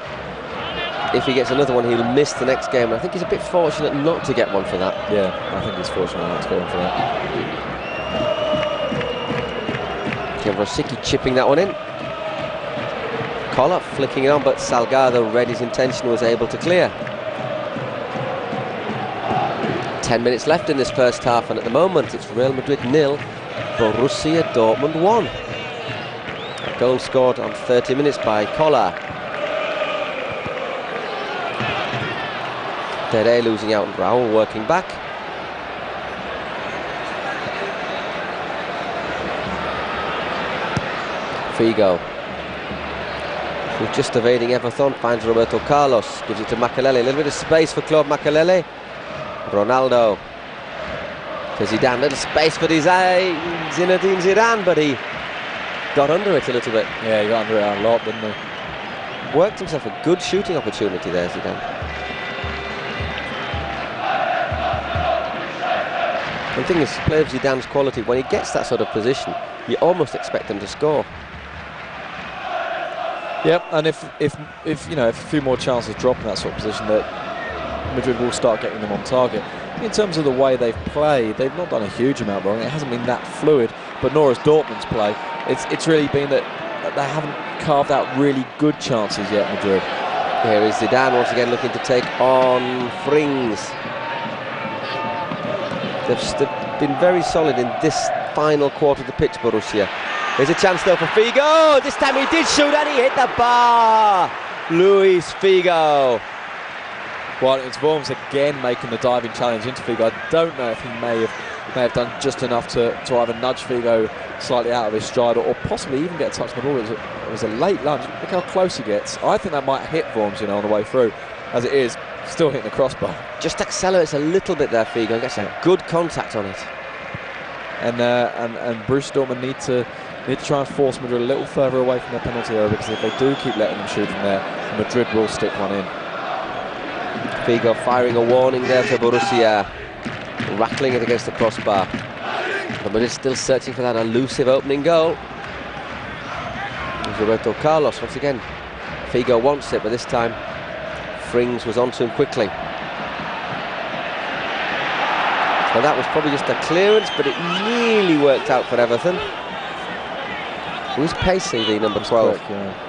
S1: if he gets another one, he'll miss the next game. And I think he's a bit fortunate not to get one for that.
S2: Yeah, I think he's fortunate not to get one for that.
S1: Rosický chipping that one in. Collar flicking it on, but Salgado read his intention, was able to clear. 10 minutes left in this first half, and at the moment it's Real Madrid 0, Borussia Dortmund 1. A goal scored on 30 minutes by Collar. Tere losing out, and Raul working back. Figo, who's just evading Everton, finds Roberto Carlos, gives it to Makelele. A little bit of space for Claude Makelele. Ronaldo to Zidane, little space for Zinedine Zidane, but he got under it a little bit.
S2: Yeah, he got under it a lot, didn't he?
S1: Worked himself a good shooting opportunity there, Zidane. The thing is, player of Zidane's quality, when he gets that sort of position, you almost expect him to score.
S2: Yep, and if you know, if a few more chances drop in that sort of position, that Madrid will start getting them on target. In terms of the way they've played, they've not done a huge amount wrong. It hasn't been that fluid, but nor has Dortmund's play. It's really been that they haven't carved out really good chances yet, Madrid.
S1: Here is Zidane once again looking to take on Frings. They've been very solid in this final quarter of the pitch, Borussia. There's a chance though for Figo. This time he did shoot and he hit the bar. Luis Figo.
S2: Well, it's Worms again making the diving challenge into Figo. I don't know if he may have done just enough to either nudge Figo slightly out of his stride or possibly even get a touch on the ball. It was a late lunge. Look how close he gets. I think that might hit Worms, on the way through. As it is, still hitting the crossbar.
S1: Just accelerates a little bit there, Figo, and gets a good contact on it.
S2: And Borussia Dortmund need to try and force Madrid a little further away from their penalty area, because if they do keep letting them shoot from there, Madrid will stick one in.
S1: Figo firing a warning there to Borussia, rattling it against the crossbar. But Madrid still searching for that elusive opening goal. There's Roberto Carlos once again. Figo wants it, but this time Frings was onto him quickly. So that was probably just a clearance, but it nearly worked out for Everton. Who's pacey, the number 12?
S2: Quick, yeah.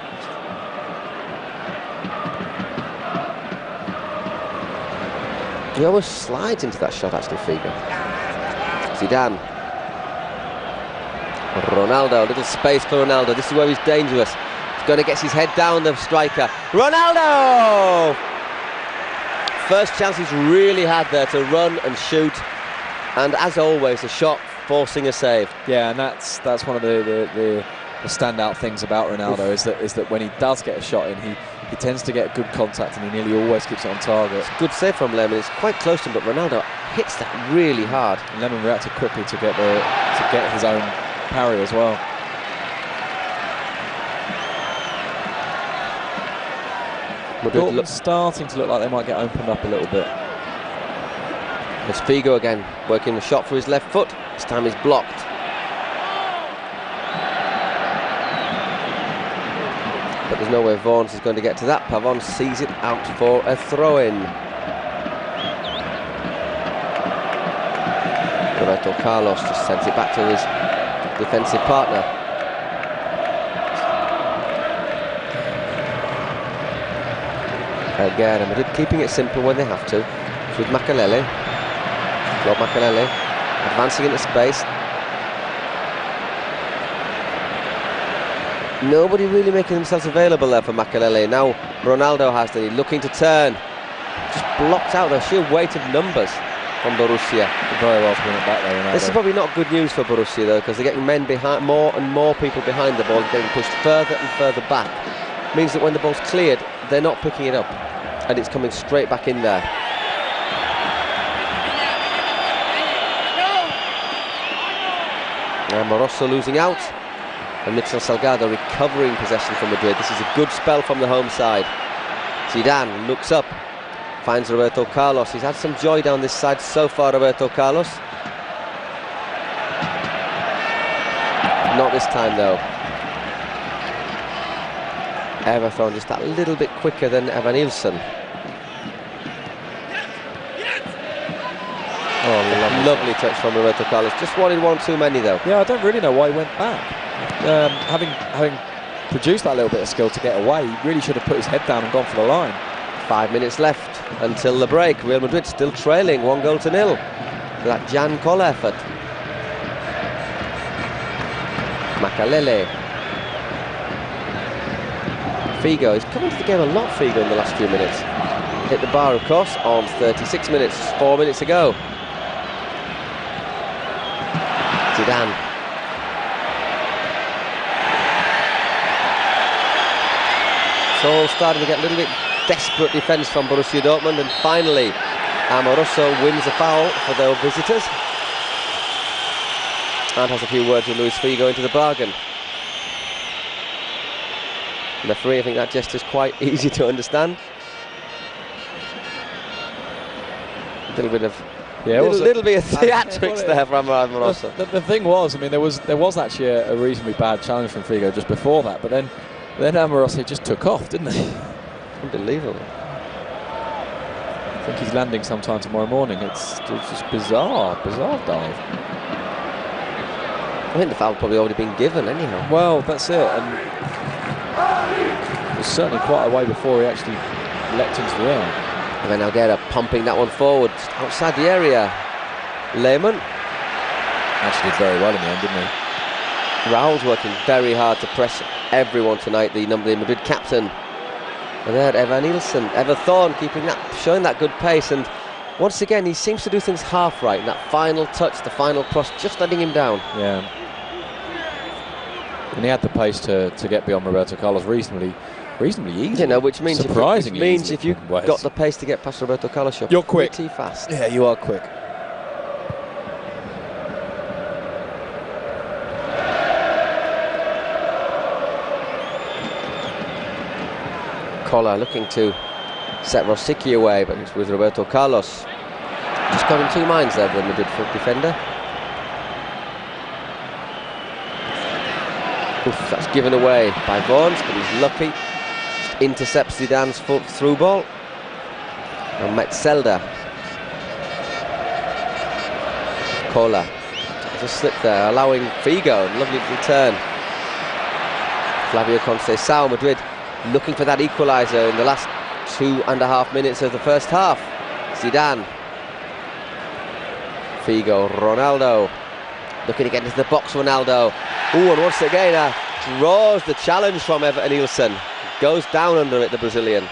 S1: He almost slides into that shot, actually, Figo. Zidane. Ronaldo, a little space for Ronaldo. This is where he's dangerous. He's going to get his head down, the striker. Ronaldo! First chance he's really had there to run and shoot. And as always, a shot forcing a save.
S2: Yeah, and that's one of the standout things about Ronaldo is that when he does get a shot in, he tends to get good contact and he nearly always keeps it on target.
S1: It's a good save from Lemon. It's quite close to him, but Ronaldo hits that really hard.
S2: And Lemon reacted quickly to get his own parry as well. Dortmund starting to look like they might get opened up a little bit.
S1: It's Figo again, working the shot for his left foot. This time he's blocked. But there's no way Vaughan is going to get to that. Pavon sees it out for a throw-in. Roberto Carlos just sends it back to his defensive partner. Again, Madrid keeping it simple when they have to. It's with Makelele. Rob Makelele advancing into space. Nobody really making themselves available there for Makelele. Now Ronaldo has to, looking to turn. Just blocked out the sheer weight of numbers from Borussia.
S2: Very well to win it back there, Ronaldo.
S1: This is probably not good news for Borussia though, because they're getting men behind, more and more people behind the ball, getting pushed further and further back. Means that when the ball's cleared, they're not picking it up, and it's coming straight back in there. And Moroso losing out, and Mitchell Salgado recovering possession from Madrid. This is a good spell from the home side. Zidane looks up, finds Roberto Carlos. He's had some joy down this side so far, Roberto Carlos. Not this time though. Everton just that little bit quicker than Evanilson. Oh, lovely touch from Roberto Carlos. Just wanted one too many though.
S2: Yeah, I don't really know why he went back. Having produced that little bit of skill to get away, he really should have put his head down and gone for the line. 5 minutes left until the break. Real Madrid still trailing 1-0 for that Jan Koller effort. Makelele. Figo, he's come into the game a lot, Figo, in the last few minutes. Hit the bar, of course, on 36 minutes, 4 minutes ago. Zidane. It's all starting to get a little bit desperate defence from Borussia Dortmund, and finally Amoroso wins a foul for their visitors and has a few words with Luis Figo into the bargain. Referee, I think that gesture is quite easy to understand. A little bit of little bit of theatrics there from Amoroso. The thing was, I mean, there was actually a reasonably bad challenge from Figo just before that, but then Amoroso just took off, didn't he?
S1: Unbelievable.
S2: I think he's landing sometime tomorrow morning. It's just bizarre dive.
S1: I think the foul probably already been given anyhow.
S2: Well, that's it. And it was certainly quite a way before he actually leapt into the air.
S1: And then Alguera pumping that one forward, just outside the area. Lehmann
S2: Actually did very well in the end, didn't he?
S1: Raul's working very hard to press everyone tonight, the Madrid captain. And there, Everthorn showing that good pace, and once again he seems to do things half right. And that final touch, the final cross, just letting him down.
S2: Yeah. And he had the pace to get beyond Roberto Carlos reasonably easy.
S1: You know, which means
S2: surprisingly
S1: if you've got the pace to get past Roberto Carlos,
S2: you're quick.
S1: Pretty fast.
S2: Yeah, you are quick.
S1: Koller looking to set Rosicky away, but it's with Roberto Carlos. Just got in two minds there, the Madrid defender. Oof, that's given away by Worms, but he's lucky. Just intercepts Zidane's through ball. And Metzelder. Koller just slipped there, allowing Figo. Lovely return. Flavio Conceição, Madrid looking for that equaliser in the last 2.5 minutes of the first half. Zidane. Figo, Ronaldo. Looking to get into the box, Ronaldo. Ooh, and once again draws the challenge from Evan-Nielsen. Goes down under it, the Brazilian.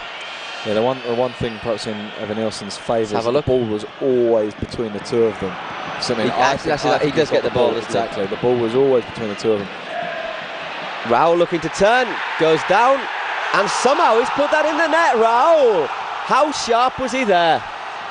S2: Yeah, the one thing perhaps in Evan-Nielsen's favour is
S1: the
S2: ball was always between the two of them.
S1: He does get the ball,
S2: exactly. The ball was always between the two of them.
S1: Raul looking to turn, goes down, and somehow he's put that in the net. Raul, how sharp was he there?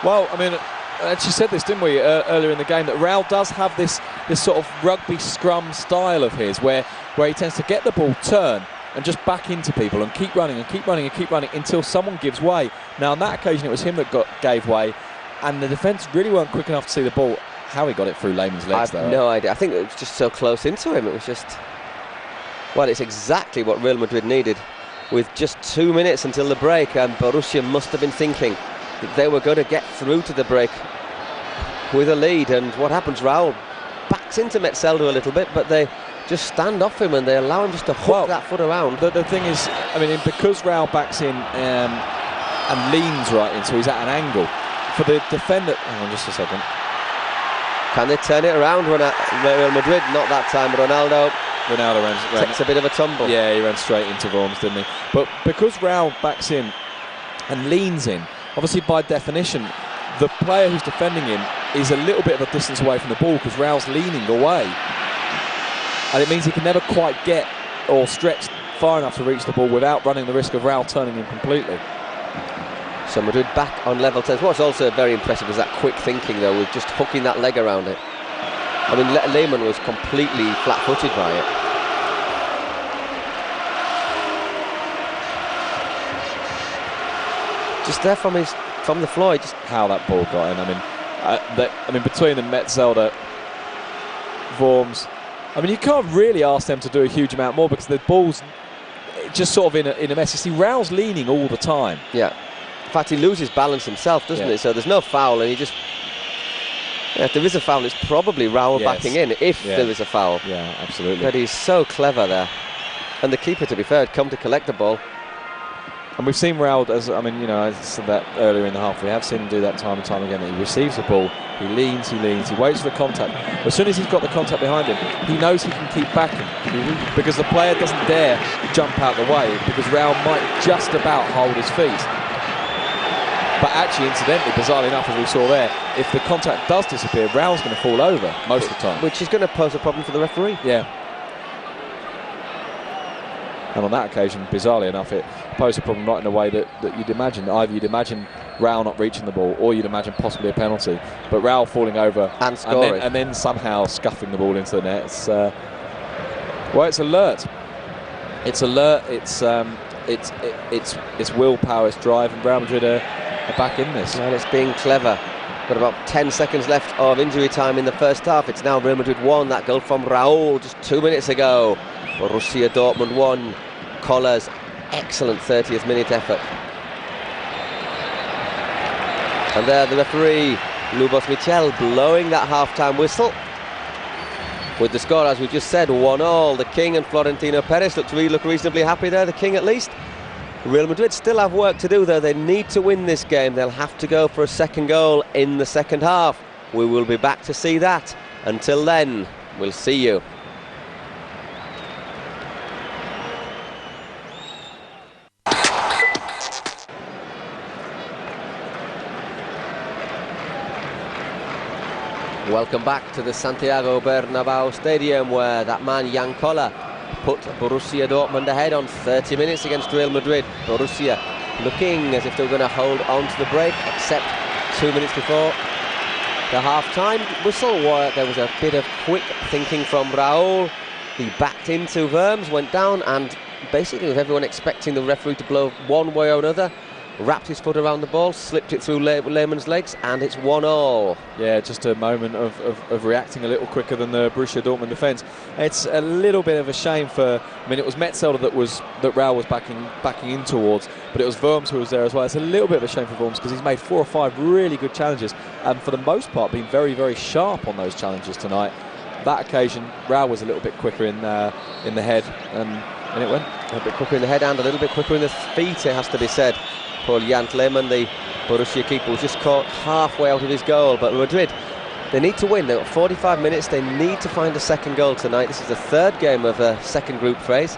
S2: Well, I mean, actually said this, didn't we, earlier in the game, that Raul does have this sort of rugby scrum style of his, where he tends to get the ball, turn, and just back into people and keep running and keep running and keep running until someone gives way. Now, on that occasion, it was him that gave way, and the defence really weren't quick enough to see the ball. How he got it through Lehmann's legs, though.
S1: I have no idea. I think it was just so close into him. It was just... Well, it's exactly what Real Madrid needed. With just 2 minutes until the break, and Borussia must have been thinking that they were going to get through to the break with a lead. And what happens? Raul backs into Metzelder a little bit, but they just stand off him and they allow him just to hook that foot around.
S2: The thing is, I mean, because Raul backs in and leans right in, so he's at an angle. For the defender, hang on just a second.
S1: Can they turn it around? Real Madrid, not that time. Ronaldo takes a bit of a tumble.
S2: Yeah, he ran straight into Worms, didn't he? But because Raul backs in and leans in, obviously by definition, the player who's defending him is a little bit of a distance away from the ball because Raul's leaning away. And it means he can never quite get or stretch far enough to reach the ball without running the risk of Raul turning him completely.
S1: So Madrid back on level terms. What's also very impressive is that quick thinking, though, with just hooking that leg around it. I mean, Lehmann was completely flat-footed by it. Just there from the floor, just
S2: how that ball got in. I mean, between the Metzelder, Worms, I mean, you can't really ask them to do a huge amount more because the ball's just sort of in a mess. You see, Raul's leaning all the time.
S1: Yeah. In fact, he loses balance himself, doesn't he? So there's no foul, and he just... Yeah, if there is a foul, it's probably Raul backing in, if there is a foul.
S2: Yeah, absolutely.
S1: But he's so clever there. And the keeper, to be fair, had come to collect the ball.
S2: And we've seen Raul, I said that earlier in the half, we have seen him do that time and time again. He receives the ball, he leans, he waits for the contact. As soon as he's got the contact behind him, he knows he can keep backing. Because the player doesn't dare jump out the way, because Raul might just about hold his feet. But actually, incidentally, bizarrely enough, as we saw there, if the contact does disappear, Raul's going to fall over most of the time.
S1: Which is going to pose a problem for the referee.
S2: Yeah. And on that occasion, bizarrely enough, it posed a problem right in a way that you'd imagine. Either you'd imagine Raul not reaching the ball, or you'd imagine possibly a penalty. But Raul falling over
S1: and scoring,
S2: and then somehow scuffing the ball into the net. It's it's alert. It's alert. It's willpower, it's drive, and Real Madrid are back in this.
S1: And it's being clever. Got about 10 seconds left of injury time in the first half. It's now Real Madrid 1. That goal from Raul just 2 minutes ago. Borussia Dortmund 1. Koller's excellent 30th minute effort. And there the referee, Lubos Michel, blowing that half-time whistle. With the score, as we just said, 1-1. The King and Florentino Perez look reasonably happy there, the King at least. Real Madrid still have work to do though. They need to win this game. They'll have to go for a second goal in the second half. We will be back to see that. Until then, we'll see you. Welcome back to the Santiago Bernabéu Stadium, where that man Jan Koller put Borussia Dortmund ahead on 30 minutes against Real Madrid. Borussia looking as if they were going to hold on to the break, except 2 minutes before the half-time whistle, where there was a bit of quick thinking from Raúl. He backed into Worms, went down, and basically with everyone expecting the referee to blow one way or another, wrapped his foot around the ball, slipped it through Lehmann's legs, and it's 1-1.
S2: Yeah, just a moment of reacting a little quicker than the Borussia Dortmund defence. It's a little bit of a shame for, I mean, it was Metzelder that Raúl was backing in towards, but it was Worms who was there as well. It's a little bit of a shame for Worms because he's made 4 or 5 really good challenges, and for the most part been very, very sharp on those challenges tonight. That occasion, Raúl was a little bit quicker in the head, and it went.
S1: A bit quicker in the head and a little bit quicker in the feet, it has to be said. Paul Jan Lehmann, the Borussia keeper, was just caught halfway out of his goal. But Madrid, they need to win. They've got 45 minutes. They need to find a second goal tonight. This is the third game of a second group phase.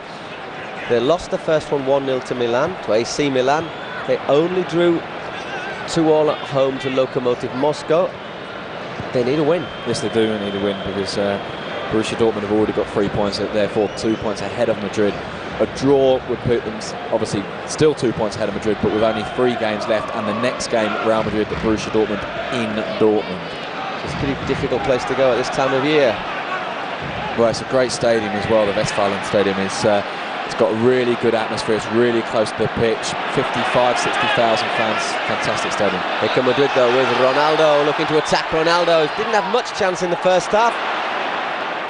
S1: They lost the first one 1-0 to Milan, to AC Milan. They only drew 2-2 at home to Lokomotiv Moscow. They need a win.
S2: Yes, they do need a win because Borussia Dortmund have already got 3 points, therefore 2 points ahead of Madrid. A draw would put them, obviously, still 2 points ahead of Madrid, but with only 3 games left, and the next game, Real Madrid at Borussia Dortmund in Dortmund.
S1: It's a pretty difficult place to go at this time of year.
S2: Well, it's a great stadium as well. The Westfalen Stadium is. It's got a really good atmosphere. It's really close to the pitch. 55, 60,000 fans. Fantastic stadium.
S1: Here come Madrid though with Ronaldo looking to attack. Ronaldo didn't have much chance in the first half,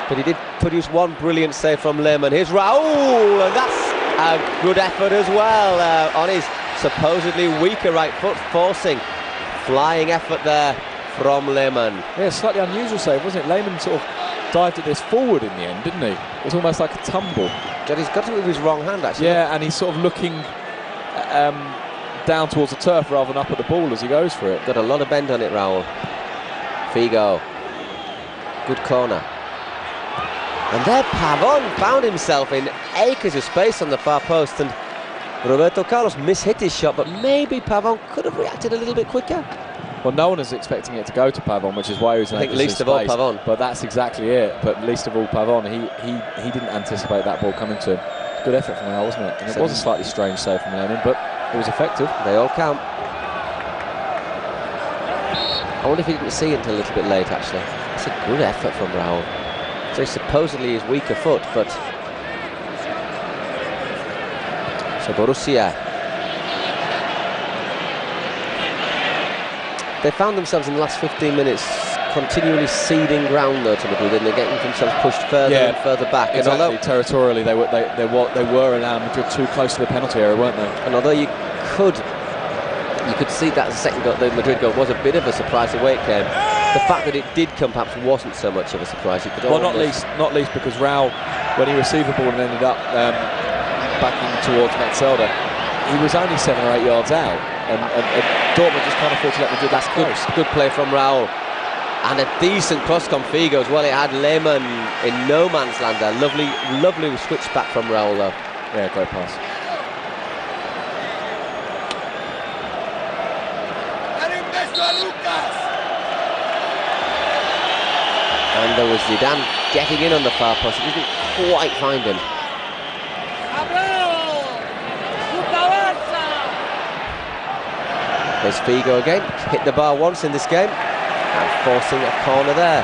S1: but he did produce one brilliant save from Lehmann. Here's Raúl, and that's a good effort as well on his supposedly weaker right foot, forcing flying effort there from Lehmann.
S2: Yeah, slightly unusual save, wasn't it? Lehmann sort of dived at this forward in the end, didn't he? It was almost like a tumble.
S1: He's got it with his wrong hand, actually.
S2: Yeah, and he's sort of looking down towards the turf rather than up at the ball as he goes for it.
S1: Got a lot of bend on it, Raúl. Figo. Good corner. And there Pavón found himself in acres of space on the far post, and Roberto Carlos mishit his shot, but maybe Pavón could have reacted a little bit quicker.
S2: Well, no one is expecting it to go to Pavón, which is why he was in
S1: I think least of all Pavón.
S2: But that's exactly it. But least of all Pavón, he didn't anticipate that ball coming to him. Good effort from him, wasn't it? And it was a slightly strange save from Lehmann, but it was effective.
S1: They all count. I wonder if he didn't see it until a little bit late, actually. It's a good effort from Raúl. So supposedly his weaker foot, but so Borussia, they found themselves in the last 15 minutes continually ceding ground though to Madrid, and they're getting themselves pushed further and further back.
S2: Exactly.
S1: And although
S2: territorially they were allowing Madrid too close to the penalty area, weren't they?
S1: And although you could see that second goal, the Madrid goal, was a bit of a surprise the way it came. The fact that it did come perhaps wasn't so much of a surprise. You could
S2: not least because Raúl, when he received the ball and ended up backing towards Metzelder, he was only 7 or 8 yards out, and Dortmund just kind of thought to let Madrid.
S1: That's good play from Raúl, and a decent cross from Figo as well. It had Lehmann in no man's land there. Lovely switch back from Raúl though.
S2: Yeah, great pass.
S1: And there was Zidane getting in on the far post. He didn't quite find him. There's Figo again. Hit the bar once in this game, and forcing a corner there.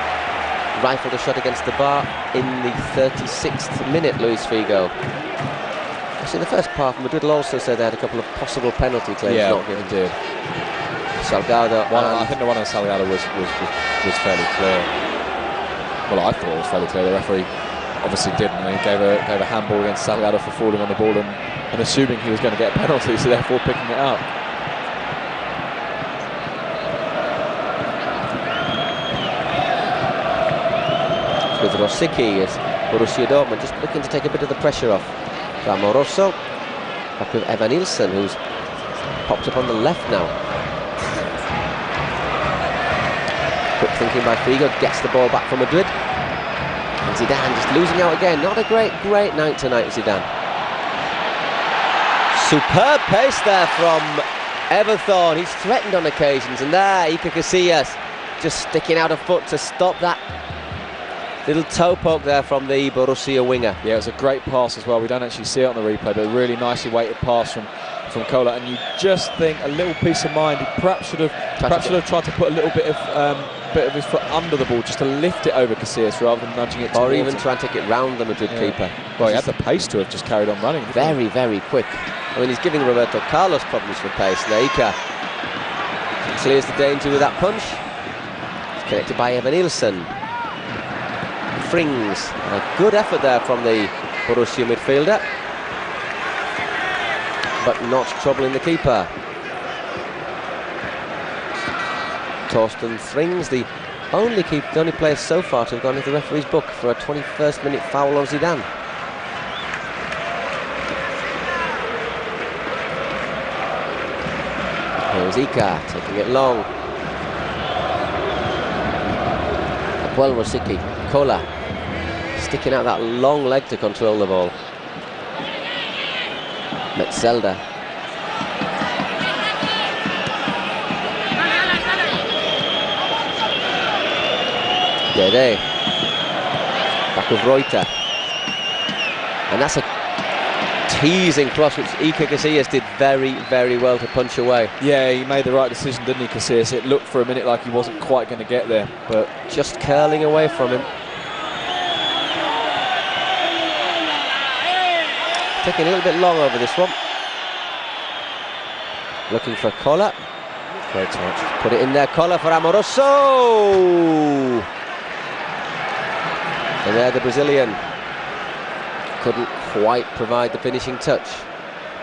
S1: Rifled a shot against the bar in the 36th minute, Luis Figo. Actually, in the first part, Madrid also said they had a couple of possible penalty claims not given.
S2: Did.
S1: Salgado.
S2: I think the one on Salgado was fairly clear. Well, I thought it was fairly clear. The referee obviously didn't. He gave a handball against Salgado for falling on the ball and assuming he was going to get a penalty, so therefore picking it up.
S1: with Rosicky as Borussia Dortmund just looking to take a bit of the pressure off. Amoroso back with Evan Nilsson, who's popped up on the left now. Quick thinking by Figo, gets the ball back from Madrid. And Zidane just losing out again. Not a great night tonight, Zidane. Superb pace there from Everthorne. He's threatened on occasions, and there Iker Casillas just sticking out a foot to stop that little toe poke there from the Borussia winger.
S2: Yeah, it was a great pass as well. We don't actually see it on the replay, but a really nicely weighted pass from Kola, and you just think a little peace of mind. He perhaps should have tried to put a little bit of his foot under the ball just to lift it over Casillas rather than nudging it towards
S1: or even try and take it round the Madrid keeper.
S2: Well, he had the pace to have just carried on running.
S1: Very quick. I mean, he's giving Roberto Carlos problems for pace. Iker clears the danger with that punch. It's connected by Evan Nilsson. Frings. A good effort there from the Borussia midfielder, but not troubling the keeper. Torsten Frings, the only player so far to have gone into the referee's book for a 21st minute foul on Zidane. Here's Iker taking it long. Well, Rosicky, Kola sticking out that long leg to control the ball. Metzelder. Dede. Back with Reuter. And that's a teasing cross which Iker Casillas did very well to punch away.
S2: Yeah, he made the right decision, didn't he, Casillas? It looked for a minute like he wasn't quite going to get there, but
S1: just curling away from him. Taking a little bit long over this one. Looking for Kola.
S2: Great touch.
S1: Put it in there, Kola for Amoroso. And there the Brazilian couldn't quite provide the finishing touch.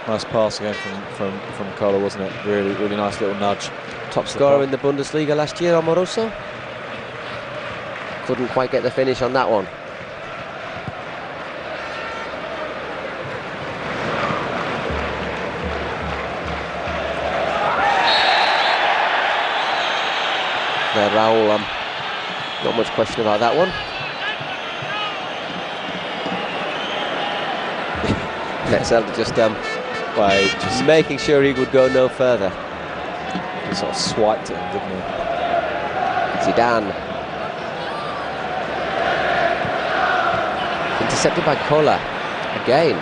S2: Nice pass again from Kola, wasn't it? Really nice little nudge.
S1: Top scorer in the Bundesliga last year, Amoroso. Couldn't quite get the finish on that one. There, Raul, not much question about that one. Metzelder just making sure he would go no further.
S2: He sort of swiped it, didn't he?
S1: Zidane. Intercepted by Kola again.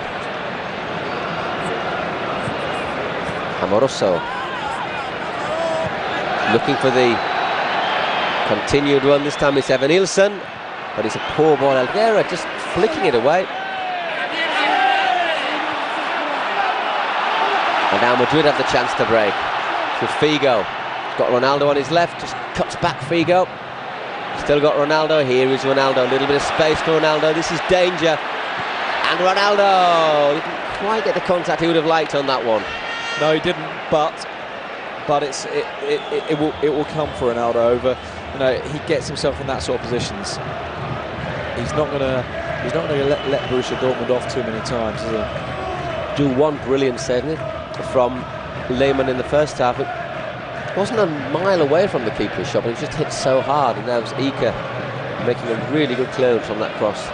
S1: Amoroso. Looking for the continued run. This time it's Evan Nilsson, but it's a poor ball. Elguera just flicking it away. And now Madrid have the chance to break. With Figo. He's got Ronaldo on his left, just cuts back Figo. Still got Ronaldo. Here is Ronaldo. A little bit of space for Ronaldo. This is danger. And Ronaldo didn't quite get the contact he would have liked on that one.
S2: No, he didn't. But it will come for Ronaldo over. You know, he gets himself in that sort of positions. He's not gonna let Borussia Dortmund off too many times, is he?
S1: Do one brilliant save from Lehmann in the first half. It wasn't a mile away from the keeper's shot, but it was just hit so hard, and there was Iker making a really good clearance from that cross.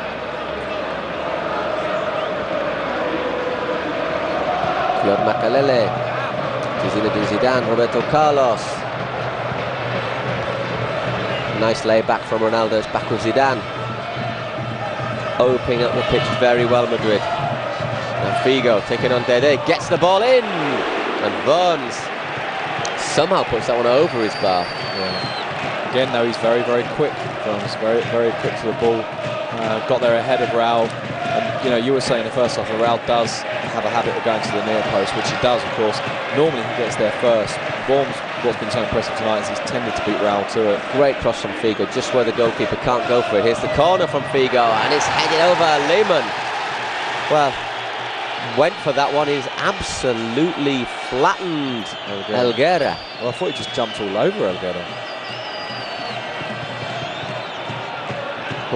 S1: Claude Makalele, Zinedine Zidane, Roberto Carlos. Nice lay back from Ronaldo's back with Zidane. Opening up the pitch very well, Madrid. And Figo taking on Dede, gets the ball in, and Vons somehow puts that one over his bar.
S2: Yeah. Again, though, he's very quick. Vons very quick to the ball. Got there ahead of Raul. And you know, you were saying in the first half that Raul does have a habit of going to the near post, which he does, of course. Normally he gets there first. Worm's what's been so impressive tonight is he's tended to beat Raul to it. Great cross from Figo, just where the goalkeeper can't go for it. Here's the corner from Figo, and it's headed over Lehmann. Well, went for that one. He's absolutely flattened Elguera. Well, I thought he just jumped all over Elguera.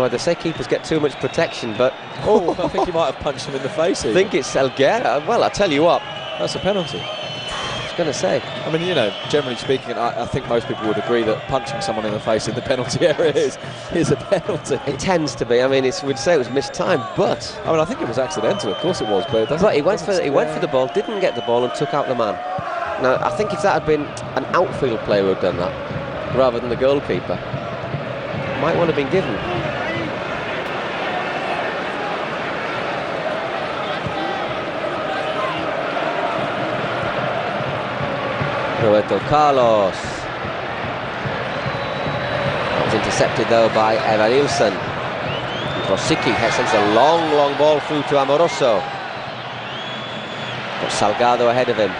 S1: Well, they say keepers get too much protection, but...
S2: Oh, I think he might have punched him in the face.
S1: I think it's Elguera. Well, I'll tell you what.
S2: That's a penalty.
S1: I was going to say.
S2: I mean, you know, generally speaking, I think most people would agree that punching someone in the face in the penalty area is a penalty.
S1: It tends to be. I mean, we'd say it was missed time, but...
S2: I mean, I think it was accidental. Of course it was, but it doesn't...
S1: But he went for the ball, didn't get the ball, and took out the man. Now, I think if that had been an outfield player who had done that, rather than the goalkeeper, might well have been given. Roberto Carlos. That was intercepted though by Evanilson. Rosicky sends a long ball through to Amoroso. Got Salgado ahead of him.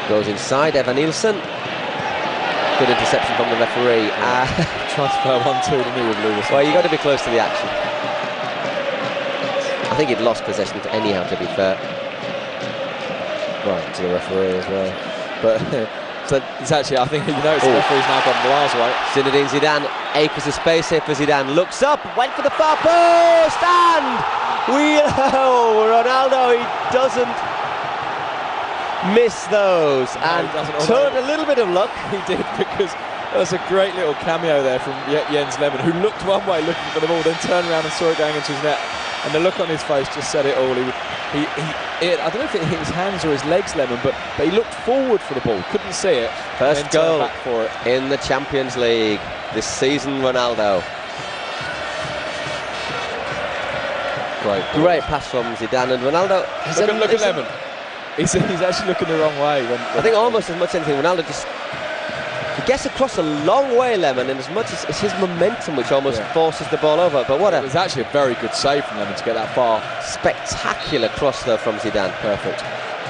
S1: Goes inside, Evanilson. Good interception from the referee.
S2: Transfer 1-2 to me with Lewis.
S1: Well, you've got to be close to the action. I think he'd lost possession anyhow, to be fair.
S2: Right, to the referee as well. But so it's actually, I think, you know, the referee's now gone miles away.
S1: Zinedine Zidane, acres of space here for Zidane. Looks up, went for the far post, and Ronaldo, he doesn't miss those, and took a little bit of luck.
S2: He did, because there was a great little cameo there from Jens Lehmann, who looked one way looking for the ball, then turned around and saw it going into his net, and the look on his face just said it all. I don't know if it hit his hands or his legs, Lehmann, but he looked forward for the ball, couldn't see it.
S1: First goal
S2: back for it
S1: in the Champions League this season, Ronaldo. Great pass from Zidane, and Ronaldo.
S2: Look at Lehmann. He's actually looking the wrong way.
S1: I think almost as much as anything, Ronaldo just gets across a long way, Lehmann, and as much as it's his momentum which almost forces the ball over. But it
S2: was actually a very good save from Lehmann to get that far.
S1: Spectacular cross though from Zidane.
S2: Perfect.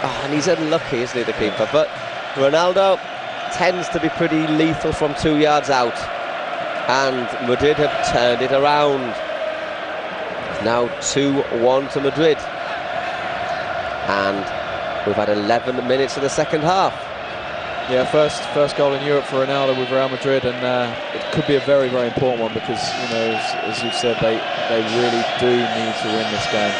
S1: Oh, and he's unlucky, isn't he, the keeper? But Ronaldo tends to be pretty lethal from 2 yards out, and Madrid have turned it around. It's now 2-1 to Madrid, and we've had 11 minutes of the second half.
S2: Yeah, first goal in Europe for Ronaldo with Real Madrid, and it could be a very, very important one because, you know, as you've said, they really do need to win this game.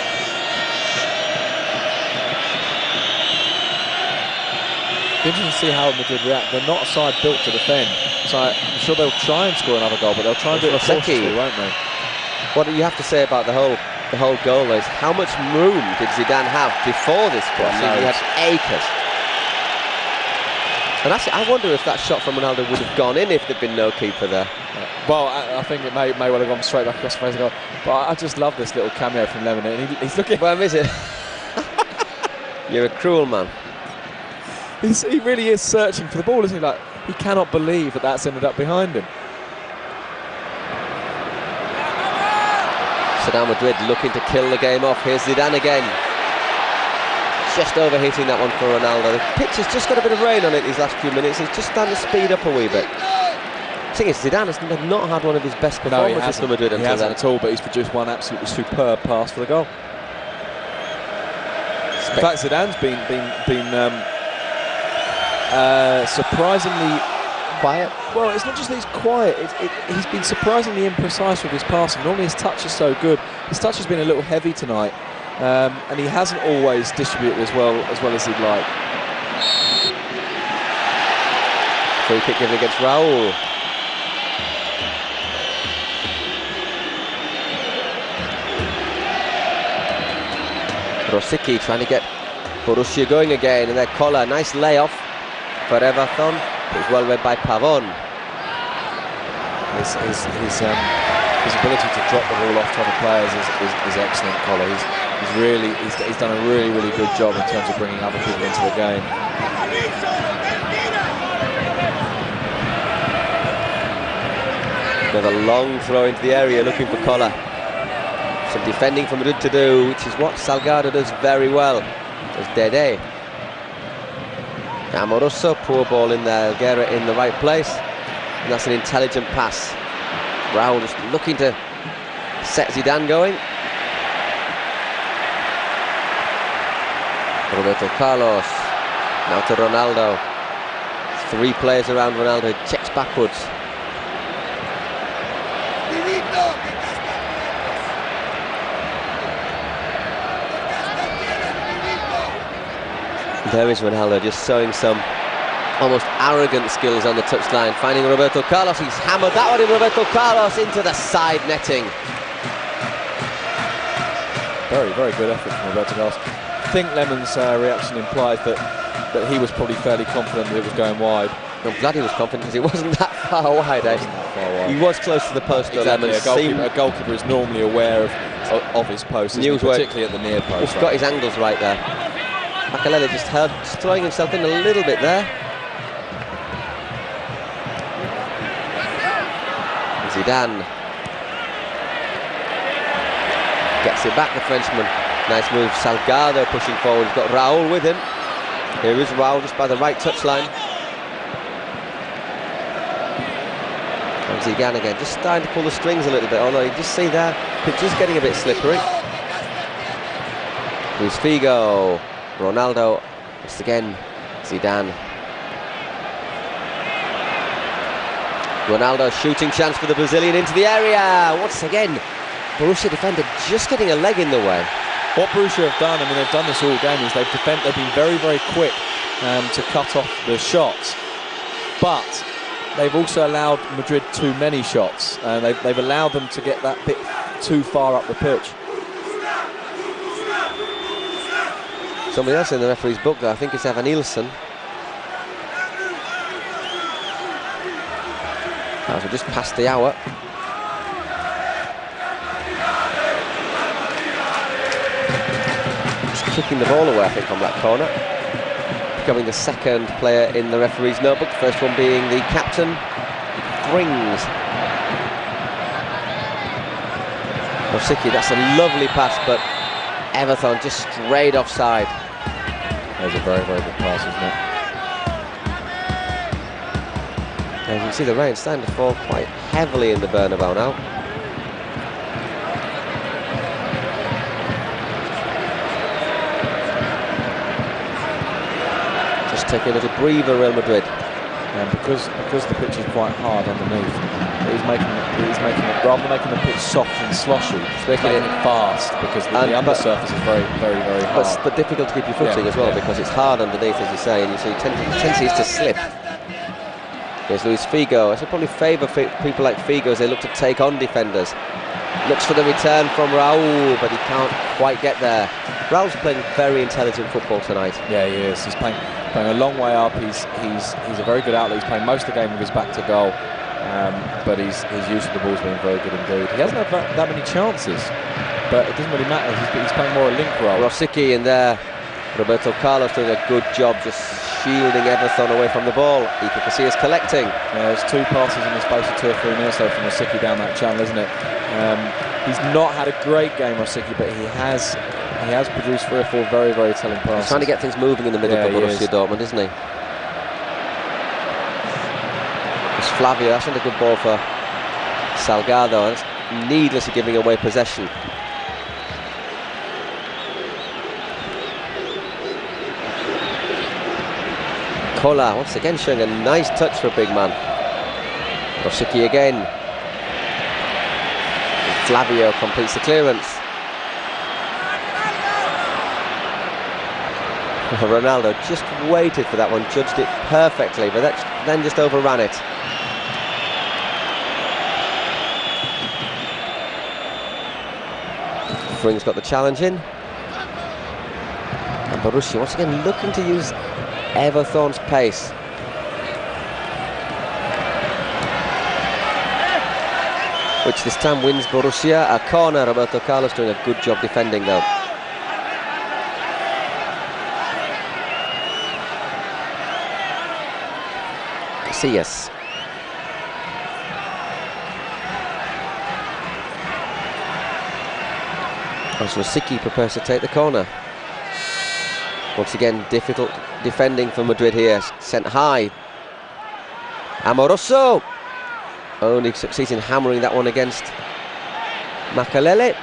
S2: It's interesting to see how Madrid react. They're not a side built to defend, so I'm sure they'll try and score another goal, but they'll try and do it cautiously, won't they?
S1: What you have to say about the whole goal is how much room did Zidane have before this cross? He had acres. And actually, I wonder if that shot from Ronaldo would have gone in if there'd been no keeper there.
S2: Well, I think it may well have gone straight back across the face of the goal. But I just love this little cameo from Lehmann. And he's looking...
S1: Well, is it? You're a cruel man.
S2: He really is searching for the ball, isn't he? Like, he cannot believe that that's ended up behind him.
S1: So now Madrid looking to kill the game off. Here's Zidane again. Just overhitting that one for Ronaldo. The pitch has just got a bit of rain on it these last few minutes. He's just starting to speed up a wee bit. The thing is, Zidane has not had one of his best performances for Madrid until then.
S2: He hasn't at all, but he's produced one absolutely superb pass for the goal. In fact, Zidane's been surprisingly
S1: quiet.
S2: Well, it's not just that he's quiet, he's been surprisingly imprecise with his passing. Normally his touch is so good. His touch has been a little heavy tonight, and he hasn't always distributed as well as he'd like.
S1: Free kick given against Raul. Rosicky trying to get Borussia going again, and their collar, nice layoff for Everton. It was well read by Pavon.
S2: His ability to drop the ball off top of players is excellent, Collar. He's done a really good job in terms of bringing other people into the game.
S1: Another long throw into the area looking for Collar. Some defending for Madrid to do, which is what Salgado does very well. There's Dede. Amoroso, poor ball in there, Elguera in the right place, and that's an intelligent pass. Raul just looking to set Zidane going. Roberto Carlos, now to Ronaldo. 3 players around Ronaldo, checks backwards. There is Ronaldo just showing some almost arrogant skills on the touchline, finding Roberto Carlos. He's hammered that one in, Roberto Carlos into the side netting.
S2: Very, very good effort from Roberto Carlos. I think Lemon's reaction implies that he was probably fairly confident that it was going wide.
S1: I'm glad he was confident because it wasn't that far wide. He was close to the post.
S2: Exactly. A goalkeeper is normally aware of his post, particularly at the near post.
S1: He's got his angles right there. Makalele just throwing himself in a little bit there. Zidane gets it back, the Frenchman. Nice move, Salgado pushing forward. He's got Raul with him. Here is Raul just by the right touchline. And Zidane again, just starting to pull the strings a little bit, although you just see there, pitch is getting a bit slippery. Luis Figo, Ronaldo, just again, Zidane. Ronaldo shooting chance for the Brazilian into the area. Once again, Borussia defender just getting a leg in the way.
S2: What Borussia have done, I mean, they've done this all game, is they've been very, very quick to cut off the shots. But they've also allowed Madrid too many shots. They've allowed them to get that bit too far up the pitch.
S1: Somebody else in the referee's book, though. I think it's Evan Nielsen. As we're just past the hour. Just kicking the ball away, I think, from that corner. Becoming the second player in the referee's notebook. The first one being the captain, Rings. Rosicky, that's a lovely pass, but Everton just straight offside.
S2: That was a very, very good pass, isn't it?
S1: As you can see, the rain starting to fall quite heavily in the Bernabeu now. Just taking a little breather, Real Madrid.
S2: And because the pitch is quite hard underneath, he's making it rather than making the pitch soft and sloshy, he's making it fast, because the undersurface is very, very, very hard.
S1: But difficult to keep your footing as well, because it's hard underneath, as you say, and you see tendency is to slip. Here's Luis Figo. I should probably favour people like Figo as they look to take on defenders. Looks for the return from Raul, but he can't quite get there. Raul's playing very intelligent football tonight.
S2: Yeah, he is. He's playing a long way up. He's a very good outlet. He's playing most of the game with his back to goal, but his use of the ball's been very good indeed. He hasn't had that many chances, but it doesn't really matter. He's playing more a link role.
S1: Rosicky in there. Roberto Carlos doing a good job just shielding Everton away from the ball. Iker Casillas collecting.
S2: There's two passes in the space of 2 or 3 minutes though from Rosicky down that channel, isn't it? He's not had a great game, Rosicky, but he has produced 3 or 4 very, very telling passes.
S1: He's trying to get things moving in the middle for Borussia Dortmund, isn't he? It's Flavio. That's not a good ball for Salgado. That's needlessly giving away possession. Kola once again showing a nice touch for a big man. Rosicky again. And Flavio completes the clearance. Ronaldo just waited for that one, judged it perfectly, but then just overran it. Fring's got the challenge in. And Borussia once again looking to use Everton's pace. Which this time wins Borussia. A corner. Roberto Carlos doing a good job defending though. Casillas. As Rosicky prepares to take the corner. Once again, difficult defending for Madrid here. Sent high. Amoroso only succeeds in hammering that one against Makalele.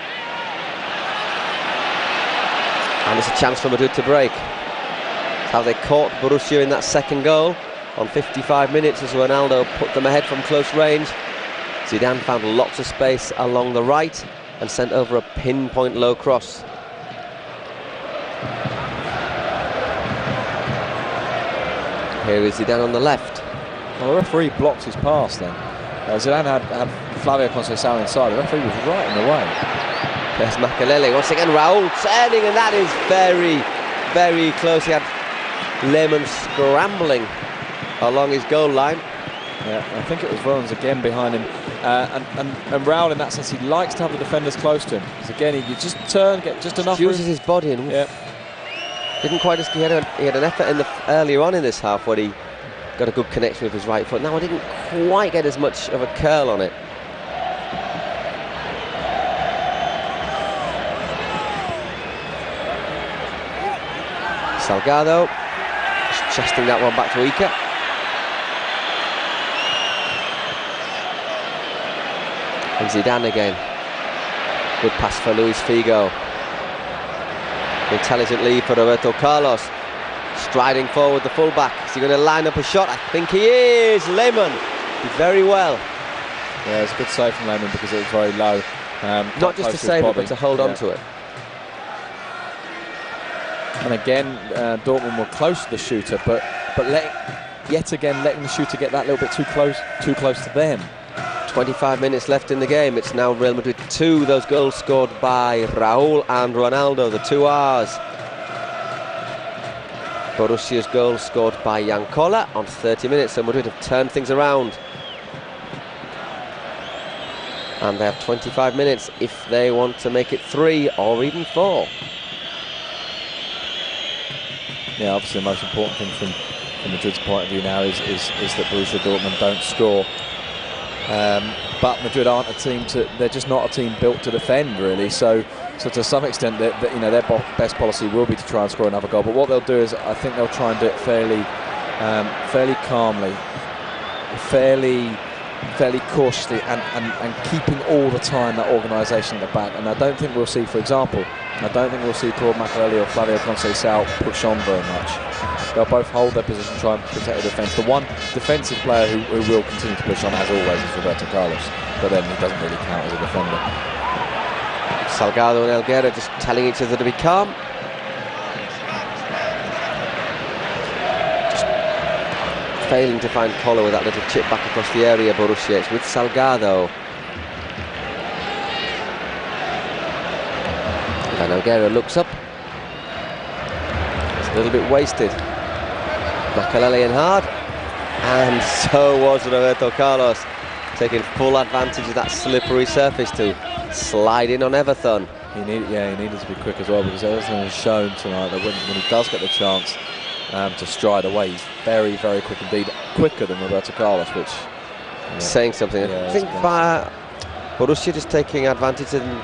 S1: And it's a chance for Madrid to break. That's how they caught Borussia in that second goal on 55 minutes as Ronaldo put them ahead from close range. Zidane found lots of space along the right and sent over a pinpoint low cross. Here is Zidane on the left.
S2: Well, the referee blocked his pass then. Zidane had Flavio Conceição inside. The referee was right in the way.
S1: There's Makelele. Once again, Raul turning, and that is very, very close. He had Lehmann scrambling along his goal line.
S2: Yeah, I think it was Rollins again behind him. And Raul, in that sense, he likes to have the defenders close to him. Because again, he just turn, get just enough room.
S1: Uses his body and
S2: yeah.
S1: Didn't quite. He had an effort earlier on in this half where he got a good connection with his right foot. Now I didn't quite get as much of a curl on it. Salgado just chesting that one back to Iker. And Zidane again. Good pass for Luis Figo. Intelligent lead for Roberto Carlos. Striding forward, the fullback. Is he going to line up a shot? I think he is. Lehmann did very well.
S2: Yeah, it's a good save from Lehmann because it was very low.
S1: Not just to save it, but to hold on to it.
S2: And again, Dortmund were close to the shooter, but yet again letting the shooter get that little bit too close to them.
S1: 25 minutes left in the game. It's now Real Madrid 2. Those goals scored by Raul and Ronaldo, the two R's. Borussia's goal scored by Yankola on 30 minutes, so Madrid have turned things around. And they have 25 minutes if they want to make it 3 or even 4.
S2: Yeah, obviously the most important thing from Madrid's point of view now is that Borussia Dortmund don't score. But Madrid aren't a team they're just not a team built to defend, really. So to some extent, their best policy will be to try and score another goal. But what they'll do is, I think they'll try and do it fairly calmly, fairly cautiously, and keeping all the time that organisation at the back. And I don't think we'll see, for example, Claude Makelele or Flavio Conceição push on very much. They'll both hold their position, try and protect the defence. The one defensive player who will continue to push on, as always, is Roberto Carlos. But then he doesn't really count as a defender.
S1: Salgado and Elguera just telling each other to be calm. Just failing to find Koller with that little chip back across the area, Borussia. It's with Salgado. And Elguera looks up. It's a little bit wasted. Makelele in hard. And so was Roberto Carlos, taking full advantage of that slippery surface to slide in on Everton.
S2: He needed to be quick as well, because Everton has shown tonight that when he does get the chance to stride away, he's very, very quick indeed, quicker than Roberto Carlos, which
S1: saying something. I think by Borussia just taking advantage and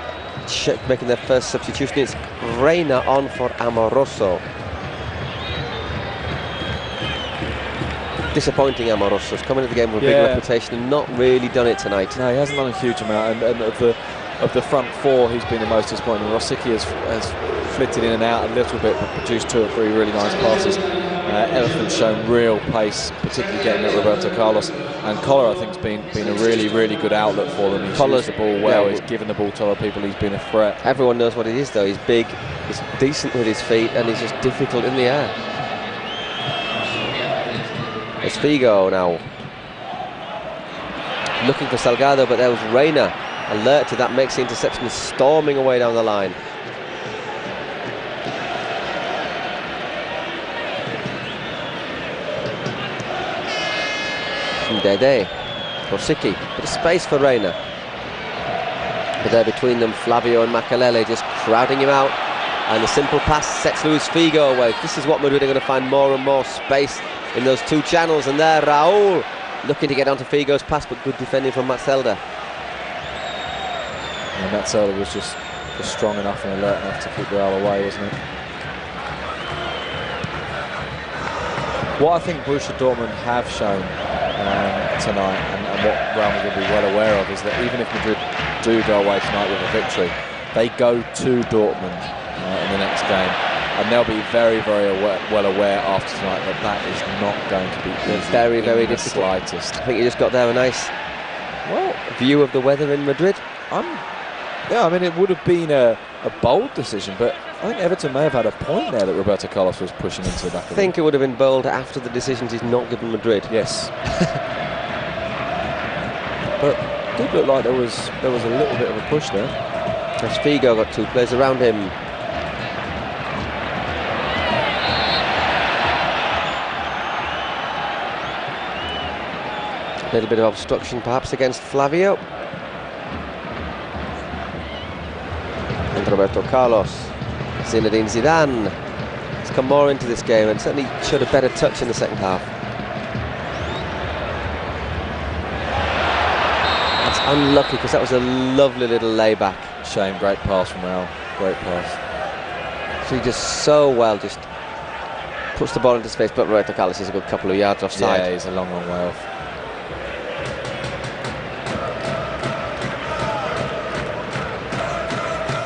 S1: making their first substitution. It's Reina on for Amoroso. Disappointing Amoroso's coming into the game with a big reputation and not really done it tonight.
S2: No, he hasn't done a huge amount, and of the front four, he's been the most disappointing. Rosicky has flitted in and out a little bit, but produced 2 or 3 really nice passes. Everton's shown real pace, particularly getting at Roberto Carlos. And Koller, I think, has been a really, really good outlet for them. He's used the ball well, he's given the ball to other people, he's been a threat.
S1: Everyone knows what it is, though. He's big, he's decent with his feet, and he's just difficult in the air. It's Figo now. Looking for Salgado, but there was Reina, alert to that Messi interception, storming away down the line. Dede, Rosicky, bit of space for Reina. But there between them, Flavio and Makelele just crowding him out. And the simple pass sets Luis Figo away. This is what Madrid are going to find more and more space in those 2 channels. And there, Raul looking to get onto Figo's pass, but good defending from Matzelda.
S2: And Matzelda was just strong enough and alert enough to keep Real away, wasn't it? What I think Borussia Dortmund have shown tonight, and what Real Madrid will be well aware of, is that even if Madrid do go away tonight with a victory, they go to Dortmund in the next game, and they'll be very, very well aware after tonight that is not going to be easy.
S1: Very, very difficult.
S2: Slightest.
S1: I think you just got there a nice view of the weather in Madrid.
S2: Yeah, I mean, it would have been a bold decision, but I think Everton may have had a point there that Roberto Carlos was pushing into the back of the
S1: I think it would have been bold after the decisions he's not given Madrid.
S2: Yes. But it did look like there was a little bit of a push there.
S1: As Figo got 2 players around him. A little bit of obstruction perhaps against Flavio. And Roberto Carlos. Zinedine Zidane has come more into this game and certainly showed a better touch in the second half. That's unlucky because that was a lovely little layback.
S2: Shame, great pass from Raul. Great pass.
S1: So he just so well just puts the ball into space, but Roberto Carlos is a good couple of yards offside.
S2: Yeah, he's a long, long way off.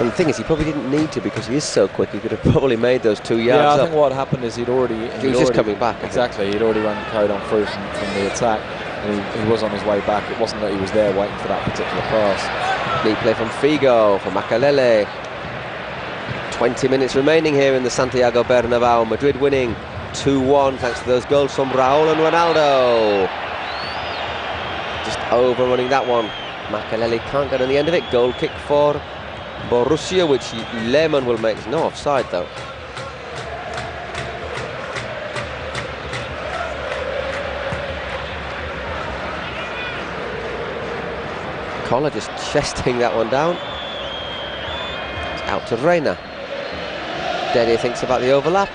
S1: And the thing is, he probably didn't need to because he is so quick. He could have probably made those 2 yards.
S2: Yeah, I
S1: up.
S2: think what happened is he was
S1: just coming back.
S2: Exactly, he'd already carried on through from the attack, and he was on his way back. It wasn't that he was there waiting for that particular pass.
S1: Neat play from Figo, for Makalele. 20 minutes remaining here in the Santiago Bernabeu. Madrid winning 2-1 thanks to those goals from Raul and Ronaldo. Just overrunning that one. Makalele can't get on the end of it. Goal kick for Borussia, which Lehmann will make. There's no offside though. Collar just chesting that one down. It's out to Reina. Dede thinks about the overlap.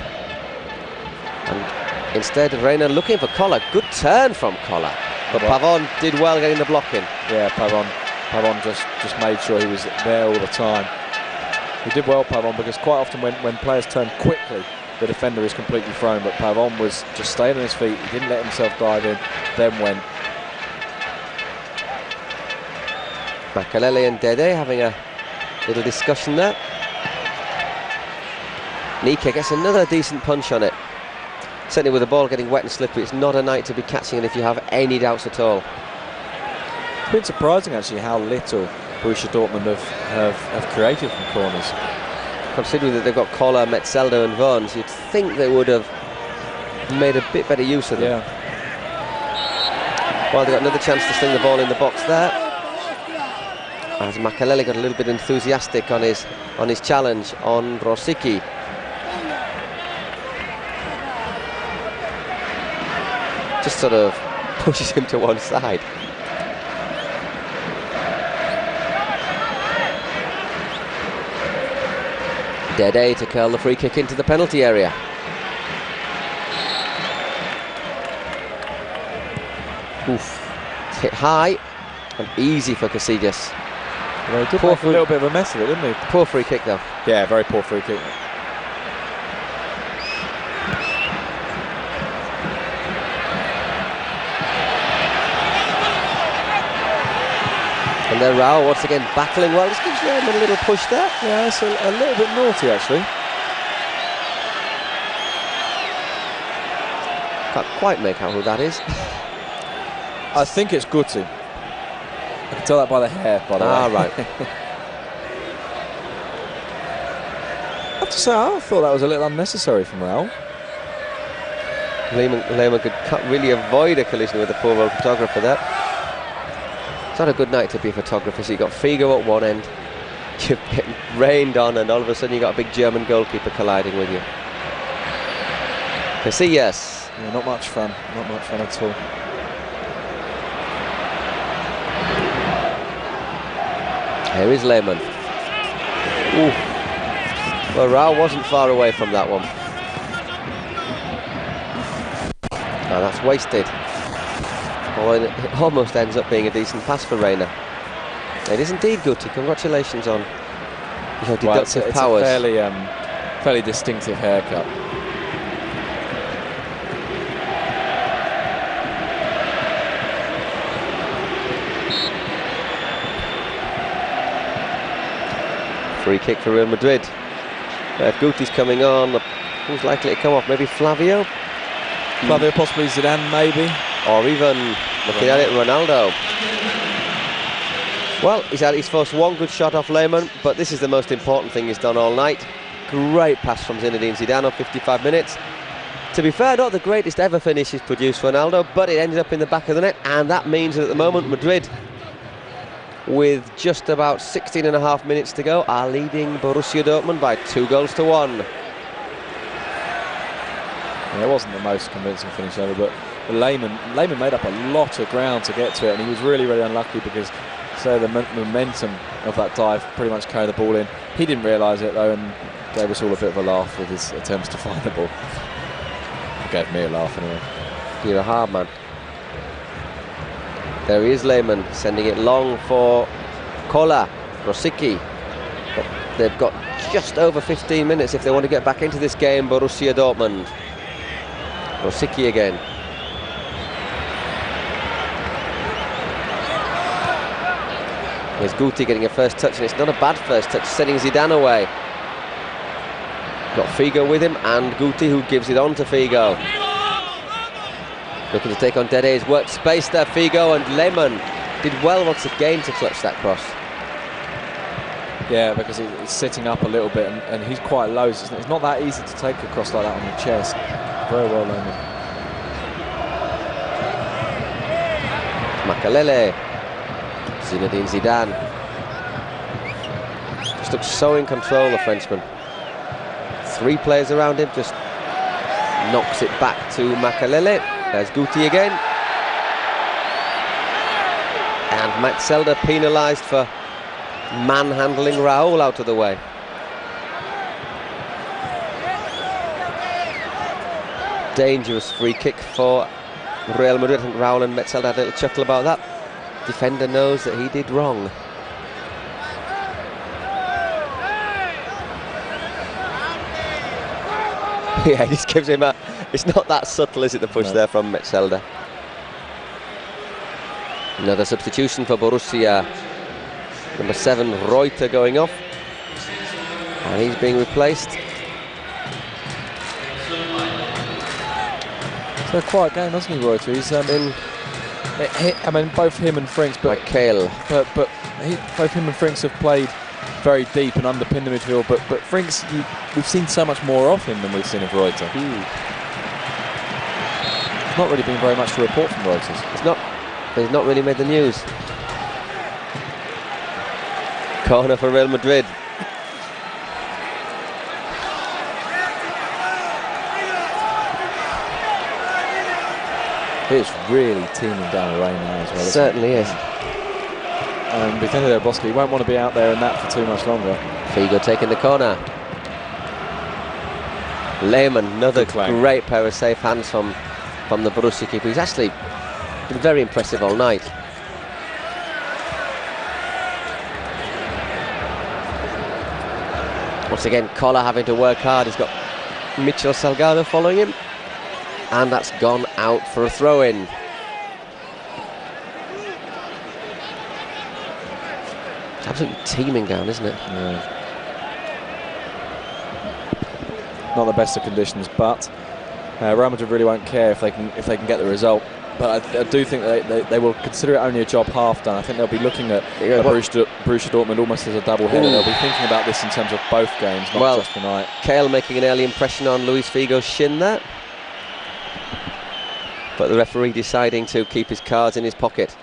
S1: And instead, Reina looking for Collar. Good turn from Collar. But Pavon did well getting the block in.
S2: Yeah, Pavon just made sure he was there all the time. He did well, Pavon, because quite often when players turn quickly, the defender is completely thrown, but Pavon was just staying on his feet. He didn't let himself dive in, then went.
S1: Makalele and Dede having a little discussion there. Nika gets another decent punch on it. Certainly with the ball getting wet and slippery, it's not a night to be catching it if you have any doubts at all.
S2: It's been surprising actually how little Borussia Dortmund have created from corners.
S1: Considering that they've got Koller, Metzelder and Vons, you'd think they would have made a bit better use of them.
S2: Yeah.
S1: Well, they got another chance to sling the ball in the box there. As Makalele got a little bit enthusiastic on his challenge on Rosicky. Just sort of pushes him to one side. Dede to curl the free kick into the penalty area. Oof. It's hit high and easy for Casillas.
S2: Well, he did make a little bit of a mess of it, didn't he?
S1: Poor free kick though.
S2: Yeah, very poor free kick.
S1: And then Raul once again battling well. Just gives him a little push there.
S2: Yeah, it's a little bit naughty actually.
S1: Can't quite make out who that is.
S2: I think it's Guti. I can tell that by the hair, by the way.
S1: Ah, right.
S2: I have to say, I thought that was a little unnecessary from Raul.
S1: Lehmann could really avoid a collision with the poor old photographer there. It's not a good night to be a photographer, so you've got Figo at one end, you've getting rained on, and all of a sudden you've got a big German goalkeeper colliding with you. Casillas.
S2: Yeah, not much fun at all.
S1: Here is Lehmann. Ooh. Well, Raul wasn't far away from that one. Now that's wasted. Oh, it almost ends up being a decent pass for Reina. It is indeed Guti. Congratulations on your deductive powers.
S2: It's a fairly distinctive haircut.
S1: Free kick for Real Madrid. If Guti's coming on, who's likely to come off? Maybe Flavio?
S2: Flavio, possibly Zidane, maybe.
S1: Or even, looking at it, Ronaldo. Well, he's had his first one good shot off Lehmann, but this is the most important thing he's done all night. Great pass from Zinedine Zidane on 55 minutes. To be fair, not the greatest ever finish he's produced for Ronaldo, but it ended up in the back of the net, and that means that at the moment Madrid, with just about 16.5 minutes to go, are leading Borussia Dortmund by 2-1.
S2: Yeah, it wasn't the most convincing finish ever, but Lehmann made up a lot of ground to get to it, and he was really, really unlucky because the momentum of that dive pretty much carried the ball in. He didn't realise it though, and gave us all a bit of a laugh with his attempts to find the ball. He gave me a laugh anyway.
S1: You're a hard man. There he is, Lehmann, sending it long for Kola, Rosicky. But they've got just over 15 minutes if they want to get back into this game, Borussia Dortmund. Rosicky again. Here's Guti getting a first touch, and it's not a bad first touch, sending Zidane away. Got Figo with him, and Guti, who gives it on to Figo. Looking to take on Dede's work space there, Figo, and Lehmann did well once again to clutch that cross.
S2: Yeah, because he's sitting up a little bit, and he's quite low. So it's not that easy to take a cross like that on the chest. Very well, Lehmann.
S1: Makalele. Zinedine Zidane. Just looks so in control, the Frenchman. 3 players around him, just knocks it back to Makalele. There's Guti again. And Metzelder penalised for manhandling Raul out of the way. Dangerous free kick for Real Madrid. I think Raul and Metzelder had a little chuckle about that. Defender knows that he did wrong. Yeah, he just gives him a... It's not that subtle, is it, the push there from Metzelder. Another substitution for Borussia. Number 7, Reuter, going off. And he's being replaced.
S2: So a quiet game, hasn't he, Reuter? He's in... I mean, both him and Frings, but both him and Frings have played very deep and underpinned the midfield. But Frings, we've seen so much more of him than we've seen of Reuter. There's not really been very much to report from Reuters.
S1: He's not really made the news. Corner for Real Madrid.
S2: It's really teeming down the rain now as well.
S1: It certainly is.
S2: And Vicente Bosque won't want to be out there in that for too much longer.
S1: Figo taking the corner. Lehmann, another great pair of safe hands from the Borussia keeper. He's actually been very impressive all night. Once again, Kola having to work hard. He's got Michel Salgado following him. And that's gone out for a throw-in. It's absolutely teeming down, isn't it?
S2: Yeah. Not the best of conditions, but Real Madrid really won't care if they can get the result. But I do think they will consider it only a job half done. I think they'll be looking at Borussia Dortmund almost as a double header. They'll be thinking about this in terms of both games, not just tonight.
S1: Kale making an early impression on Luis Figo's shin there. But the referee deciding to keep his cards in his pocket.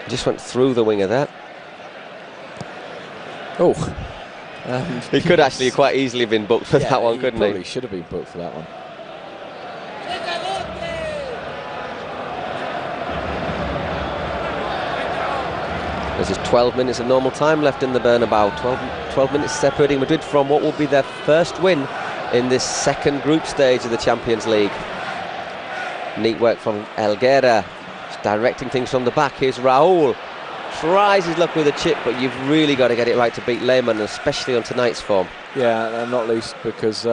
S1: Just went through the winger there.
S2: Oh.
S1: He could actually quite easily have been booked for that one, couldn't he?
S2: Probably should have been booked for that one.
S1: There's just 12 minutes of normal time left in the Bernabeu. 12 minutes separating Madrid from what will be their first win in this second group stage of the Champions League. Neat work from Elguera, just directing things from the back. Here's Raul, tries his luck with a chip, but you've really got to get it right to beat Lehmann, especially on tonight's form.
S2: Yeah, and not least because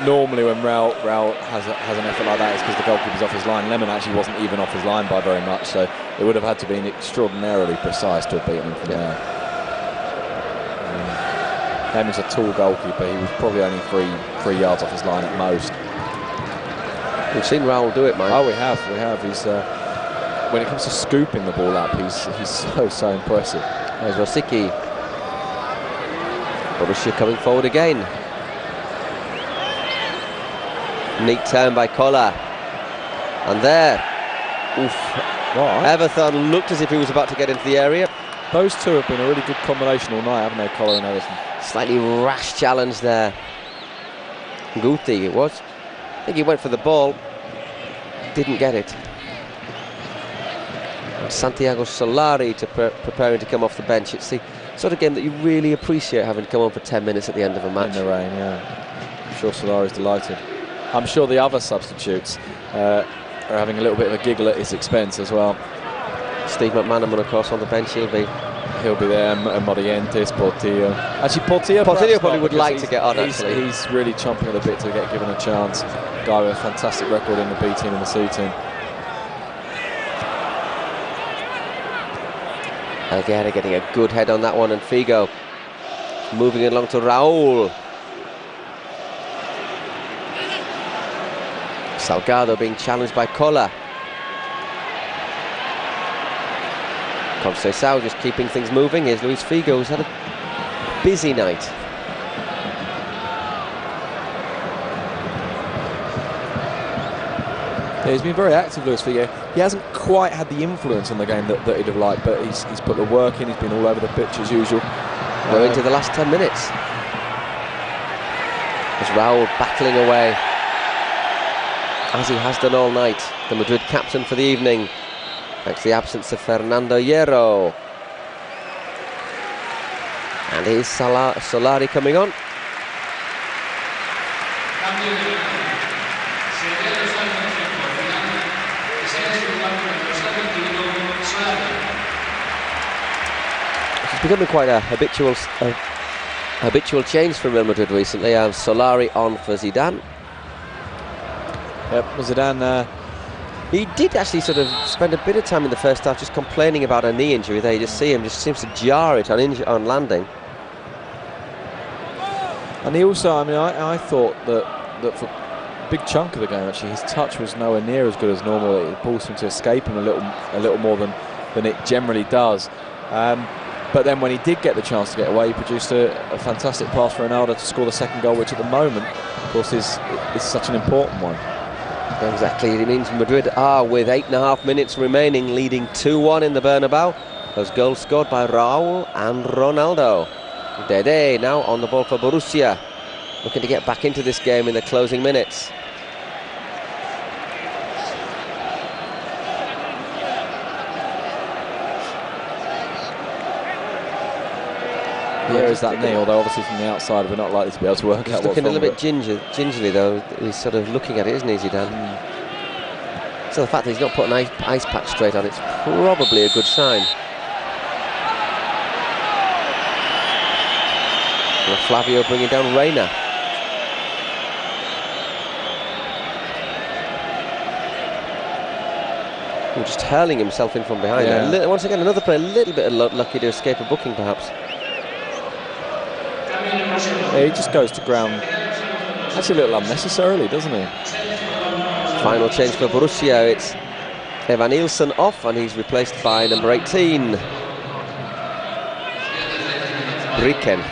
S2: normally when Raul has an effort like that, it's because the goalkeeper's off his line. Lehmann actually wasn't even off his line by very much, so it would have had to be extraordinarily precise to have beaten him from there. Lehmann's a tall goalkeeper. He was probably only three yards off his line at most.
S1: We've seen Raul do it, Mike.
S2: Oh, we have. He's when it comes to scooping the ball up, he's so impressive.
S1: There's Rosicky. Borussia coming forward again. Neat turn by Koller. And there, oof.
S2: Right.
S1: Everton looked as if he was about to get into the area.
S2: Those two have been a really good combination all night, haven't they, Koller and Everton?
S1: Slightly rash challenge there. Guti it was. I think he went for the ball. Didn't get it. And Santiago Solari preparing to come off the bench. It's the sort of game that you really appreciate, having to come on for 10 minutes at the end of a match.
S2: In the rain, yeah. I'm sure Solari's delighted. I'm sure the other substitutes are having a little bit of a giggle at his expense as well.
S1: Steve McManaman, of course, on the bench. He'll be
S2: there. Morientes, Portillo. Actually, Portillo
S1: probably would like to get on. Actually,
S2: he's really chomping at the bit to get given a chance. Guy with a fantastic record in the B team and the C team.
S1: Alguera getting a good head on that one, and Figo moving it along to Raul. Salgado being challenged by Koller. Conceição just keeping things moving. Here's Luis Figo, who's had a busy night.
S2: Yeah, he's been very active, Luis Figo. He hasn't quite had the influence on the game that he'd have liked, but he's put the work in. He's been all over the pitch as usual.
S1: We're into the last 10 minutes. As Raul battling away, as he has done all night. The Madrid captain for the evening, thanks to the absence of Fernando Hierro. And here's Solari coming on. It's becoming quite a habitual change for Real Madrid recently. Solari on for Zidane.
S2: Yep, Zidane.
S1: He did actually sort of spend a bit of time in the first half just complaining about a knee injury there. You just see him, just seems to jar it on landing.
S2: And he also, I mean, I thought that for a big chunk of the game, actually, his touch was nowhere near as good as normal. It ball seemed to escape him a little more than it generally does. But then when he did get the chance to get away, he produced a fantastic pass for Ronaldo to score the second goal, which at the moment, of course, is such an important one.
S1: Exactly, it means Madrid are, with 8.5 minutes remaining, leading 2-1 in the Bernabeu. Those goals scored by Raul and Ronaldo. Dede now on the ball for Borussia, looking to get back into this game in the closing minutes.
S2: Where is that knee? Although obviously from the outside we're not likely to be able to work out what's
S1: looking a little bit
S2: gingerly
S1: though. He's sort of looking at it, isn't he, Zidane? So the fact that he's not put an ice pack straight on, it's probably a good sign. And Flavio bringing down Reina. Just hurling himself in from behind.
S2: Yeah.
S1: Once again, another player a little bit lucky to escape a booking, perhaps.
S2: Yeah, he just goes to ground actually a little unnecessarily, doesn't he?
S1: Final change for Borussia. It's Evanilson off, and he's replaced by number 18, Bricken.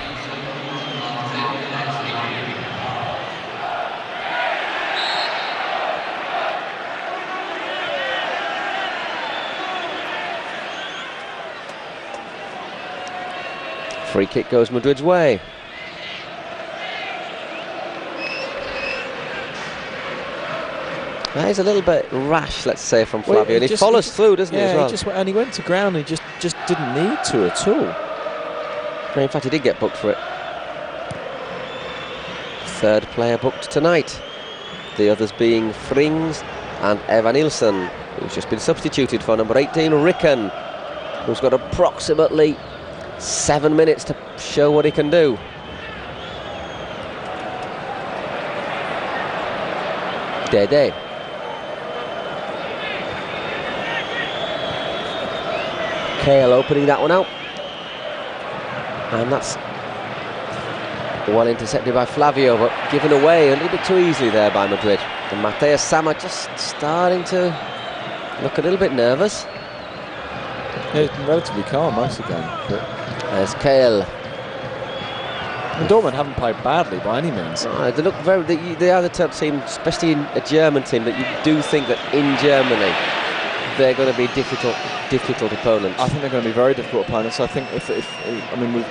S1: Free kick goes Madrid's way. That is a little bit rash, let's say, from Flavio, and he follows through, doesn't he, as well?
S2: He went to ground, and he just didn't need to at all.
S1: No, in fact, he did get booked for it. Third player booked tonight. The others being Frings and Evanilson, who's just been substituted for number 18, Ricken, who's got approximately 7 minutes to show what he can do. Dede. Kale opening that one out. And that's well intercepted by Flavio, but given away a little bit too easily there by Madrid. And Mateus Sama just starting to look a little bit nervous.
S2: Yeah, he's been relatively calm most of the game. But
S1: There's Kale.
S2: Dortmund haven't played badly by any means.
S1: No, they look very. They are the type of team, especially in a German team, that you do think that in Germany they're going to be difficult opponents.
S2: I think they're going to be very difficult opponents. I think if I mean, we've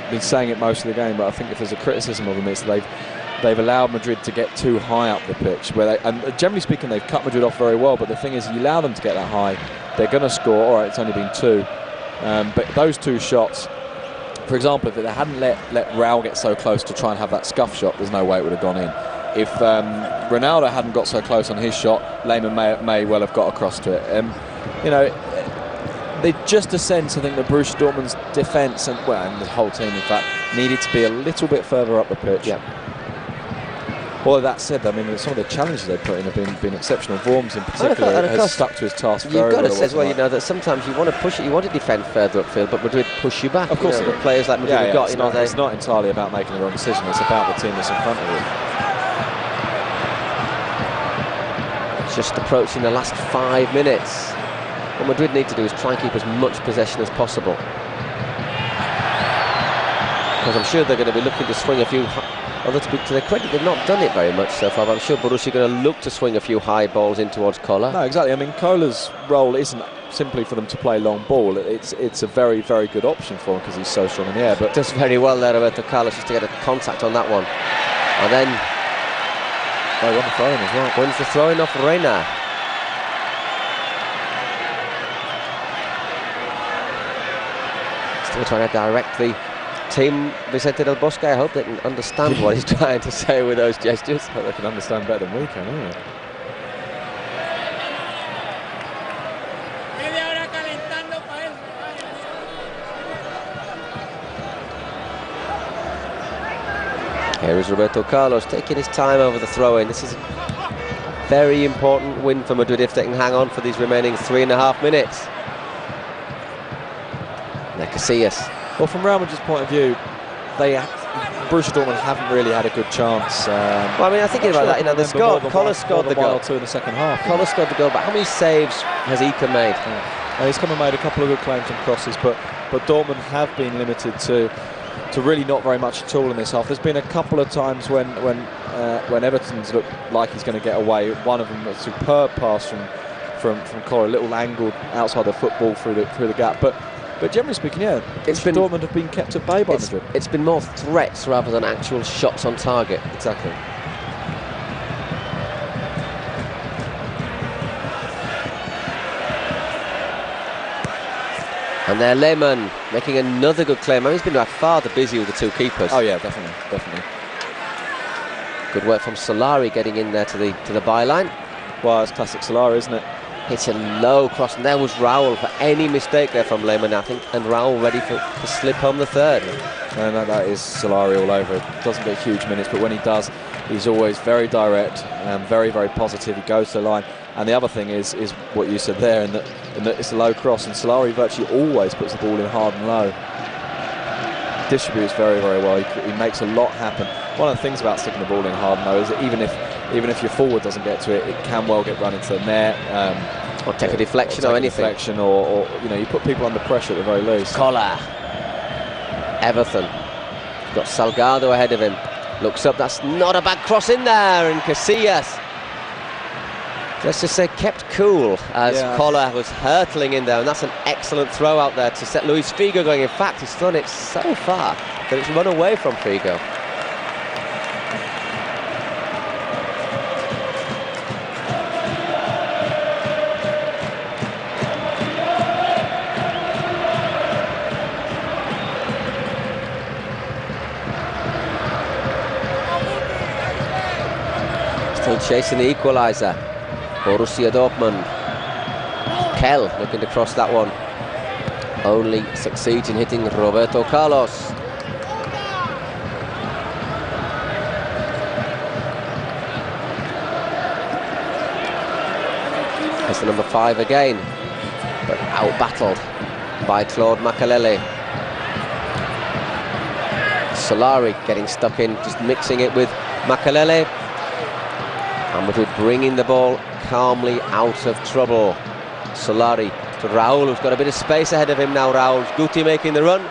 S2: been saying it most of the game, but I think if there's a criticism of them, it's they've allowed Madrid to get too high up the pitch. And generally speaking, they've cut Madrid off very well. But the thing is, you allow them to get that high, they're going to score. All right, it's only been 2, but those 2 shots. For example, if they hadn't let Raul get so close to try and have that scuff shot, there's no way it would have gone in. If Ronaldo hadn't got so close on his shot, Lehmann may well have got across to it. You know, there's just a sense, I think, that Borussia Dortmund's defence and the whole team, in fact, needed to be a little bit further up the pitch.
S1: Yeah.
S2: Although that said, I mean, some of the challenges they put in have been exceptional. Worms in particular has stuck to his task very well.
S1: You've got to say as well, you know, that sometimes you want to push it, you want to defend further upfield, but Madrid push you back.
S2: Of course,
S1: the players like Madrid have got.
S2: It's not entirely about making the wrong decision. It's about the team that's in front of you.
S1: Just approaching the last 5 minutes. What Madrid need to do is try and keep as much possession as possible, because I'm sure they're going to be looking to swing a few. Although to their credit, they've not done it very much so far. But I'm sure Borussia are going to look to swing a few high balls in towards Koller.
S2: No, exactly. I mean, Kohler's role isn't simply for them to play long ball. It's a very, very good option for him because he's so strong in the air. But
S1: does very well there, Roberto Carlos, just to get a contact on that one. And then
S2: they won the throw-in as well.
S1: Wins the throw-in off Reina. Still trying to direct the team Vicente del Bosque. I hope they can understand what he's trying to say with those gestures.
S2: I hope they can understand better than we can, anyway.
S1: Here is Roberto Carlos taking his time over the throw-in. This is a very important win for Madrid if they can hang on for these remaining 3.5 minutes. Now Casillas.
S2: Well, from Real Madrid's point of view, Borussia Dortmund haven't really had a good chance.
S1: Well, I mean, I'm thinking about that. You know, Koller scored the goal.
S2: 2 in the second half.
S1: Koller scored the goal, but how many saves has Iker made?
S2: He's come and made a couple of good claims and crosses, but Dortmund have been limited to really not very much at all in this half. There's been a couple of times when Everton's looked like he's going to get away. One of them, a superb pass from Koller, a little angled outside the football through the gap, But generally speaking, yeah, Dortmund have been kept at bay by Madrid.
S1: It's been more threats rather than actual shots on target.
S2: Exactly.
S1: And there Lehmann making another good claim. I mean, he's been by far the busy with the 2 keepers.
S2: Oh yeah, definitely.
S1: Good work from Solari getting in there to the byline.
S2: Well, it's classic Solari, isn't it?
S1: Hits a low cross, and there was Raul for any mistake there from Lehmann, I think, and Raul ready to slip home the third.
S2: And that is Solari all over. Doesn't get huge minutes, but when he does, he's always very direct, very, very positive. He goes to the line. And the other thing is what you said there, in that it's a low cross, and Solari virtually always puts the ball in hard and low. Distributes very, very well. He makes a lot happen. One of the things about sticking the ball in hard and low is that even if your forward doesn't get to it, it can well get run into the net.
S1: Or take a deflection or anything.
S2: Or you know, you put people under pressure at the very least.
S1: Koller. Everton. Got Salgado ahead of him. Looks up, that's not a bad cross in there, and Casillas, let's just say, kept cool as Koller was hurtling in there, and that's an excellent throw out there to set Luis Figo going. In fact, he's thrown it so far that it's run away from Figo. Still chasing the equaliser. Borussia Dortmund. Kell looking to cross that one. Only succeeds in hitting Roberto Carlos. It's the number 5 again, but out-battled by Claude Makelele. Solari getting stuck in, just mixing it with Makelele. And Madrid bringing the ball calmly out of trouble. Solari to Raul, who's got a bit of space ahead of him now. Raul, Guti making the run.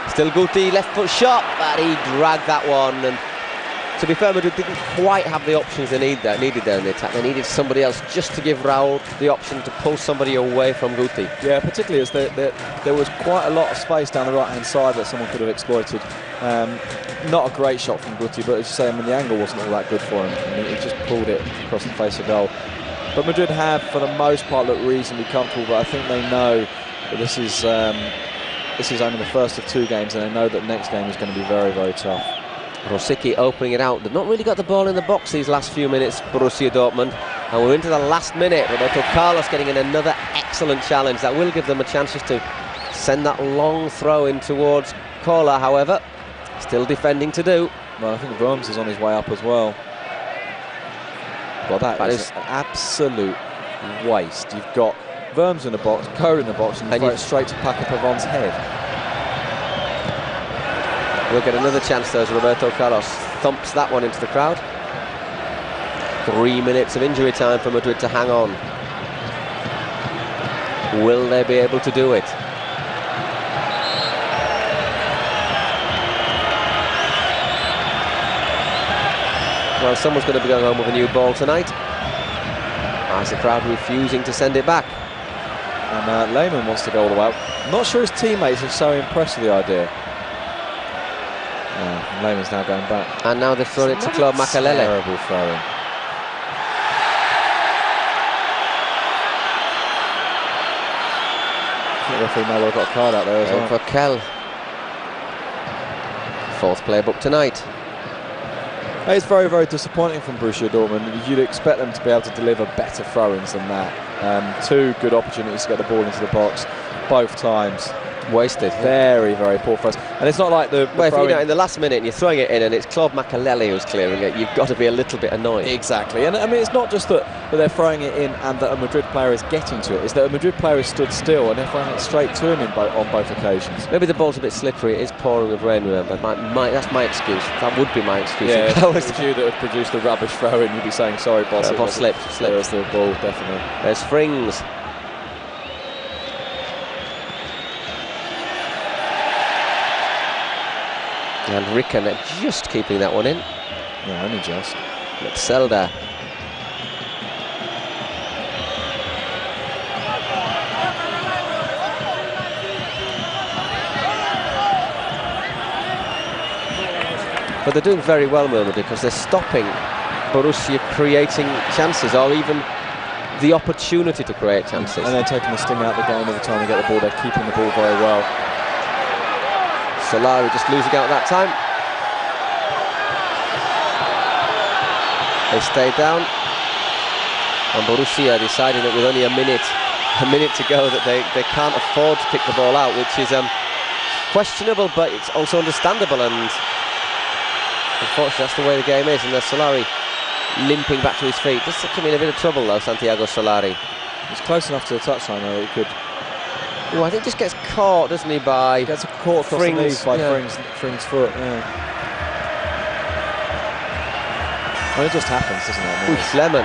S1: Still Guti, left foot shot, but he dragged that one. And to be fair, Madrid didn't quite have the options they needed there in the attack. They needed somebody else just to give Raul the option to pull somebody away from Guti.
S2: Yeah, particularly as there was quite a lot of space down the right-hand side that someone could have exploited. Not a great shot from Guti, but as you say, I mean, the angle wasn't all that good for him. I mean, he just pulled it across the face of goal. But Madrid have, for the most part, looked reasonably comfortable, but I think they know that this is only the first of 2 games, and they know that the next game is going to be very, very tough.
S1: Rosicky opening it out. They've not really got the ball in the box these last few minutes, Borussia Dortmund. And we're into the last minute. Roberto Carlos getting in another excellent challenge. That will give them a chance just to send that long throw in towards Kola, however. Still defending to do.
S2: Well, I think Worms is on his way up as well. Well, that is an absolute waste. You've got Worms in the box, Kola in the box, and you throw it straight to Paco Pavon's head.
S1: We'll get another chance though as Roberto Carlos thumps that one into the crowd. 3 minutes of injury time for Madrid to hang on. Will they be able to do it? Well, someone's going to be going home with a new ball tonight. As the crowd refusing to send it back.
S2: And Lehmann wants to go all the way out. I'm not sure his teammates are so impressed with the idea. Lehmann's now going back.
S1: And now they've thrown it to Claude Makalele.
S2: Terrible throwing. The referee may well have got a card out there as well.
S1: For Kell. 4th player book tonight.
S2: It's very, very disappointing from Borussia Dortmund. You'd expect them to be able to deliver better throw-ins than that. 2 good opportunities to get the ball into the box, both times.
S1: Wasted.
S2: Very, very poor for us. And it's not like the
S1: well, if you know in the last minute and you're throwing it in and it's Claude Makalele who's clearing it, you've got to be a little bit annoyed.
S2: Exactly. And I mean, it's not just that they're throwing it in and that a Madrid player is getting to it. It's that a Madrid player is stood still and they're throwing it straight to him on both occasions.
S1: Maybe the ball's a bit slippery. It is pouring with rain, remember. That's my excuse. That would be my excuse.
S2: Yeah, if it was you that had produced the rubbish throw-in, you'd be saying, sorry, boss.
S1: Boss slipped.
S2: It was the ball, definitely.
S1: There's Frings. And Ricken just keeping that one in.
S2: Yeah, only just.
S1: Metzelder. But they're doing very well, Melbourne, because they're stopping Borussia creating chances or even the opportunity to create chances.
S2: And they're taking the sting out of the game every time they get the ball. They're keeping the ball very well.
S1: Solari just losing out that time. They stayed down. And Borussia deciding that with only a minute to go that they can't afford to kick the ball out, which is questionable, but it's also understandable. And unfortunately, that's the way the game is. And there's Solari limping back to his feet. Just took him in a bit of trouble, though, Santiago Solari.
S2: He's close enough to the touchline, though, he could.
S1: Oh, I think just gets caught, doesn't he, by...
S2: Gets caught across the knees by Frings' foot, yeah. Well, it just happens, doesn't it?
S1: Lemon.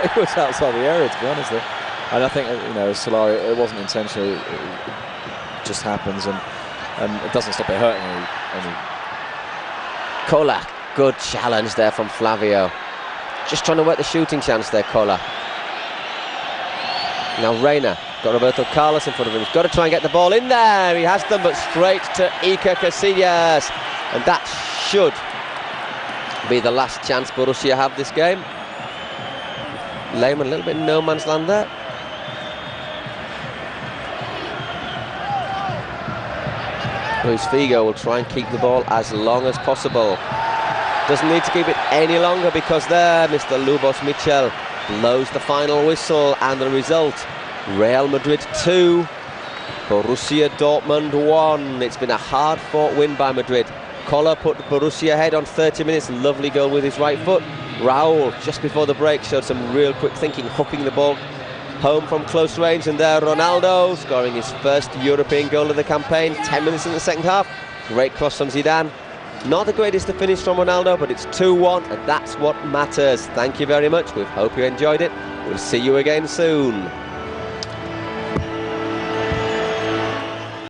S2: It was outside the area, to be honest. And I think, you know, Solari, it wasn't intentional. It just happens, and it doesn't stop it hurting any.
S1: Kola, good challenge there from Flavio. Just trying to work the shooting chance there, Kola. Now Reina. Got Roberto Carlos in front of him. He's got to try and get the ball in there. He has them, but straight to Iker Casillas. And that should be the last chance Borussia have this game. Lehmann a little bit in no man's land there. Luis Figo will try and keep the ball as long as possible. Doesn't need to keep it any longer because there, Mr. Lubos Michel blows the final whistle, and the result, Real Madrid 2, Borussia Dortmund 1. It's been a hard-fought win by Madrid. Kola put Borussia ahead on 30 minutes, lovely goal with his right foot. Raul, just before the break, showed some real quick thinking, hooking the ball home from close range, and there Ronaldo scoring his first European goal of the campaign, 10 minutes in the second half. Great cross from Zidane. Not the greatest to finish from Ronaldo, but it's 2-1, and that's what matters. Thank you very much. We hope you enjoyed it. We'll see you again soon.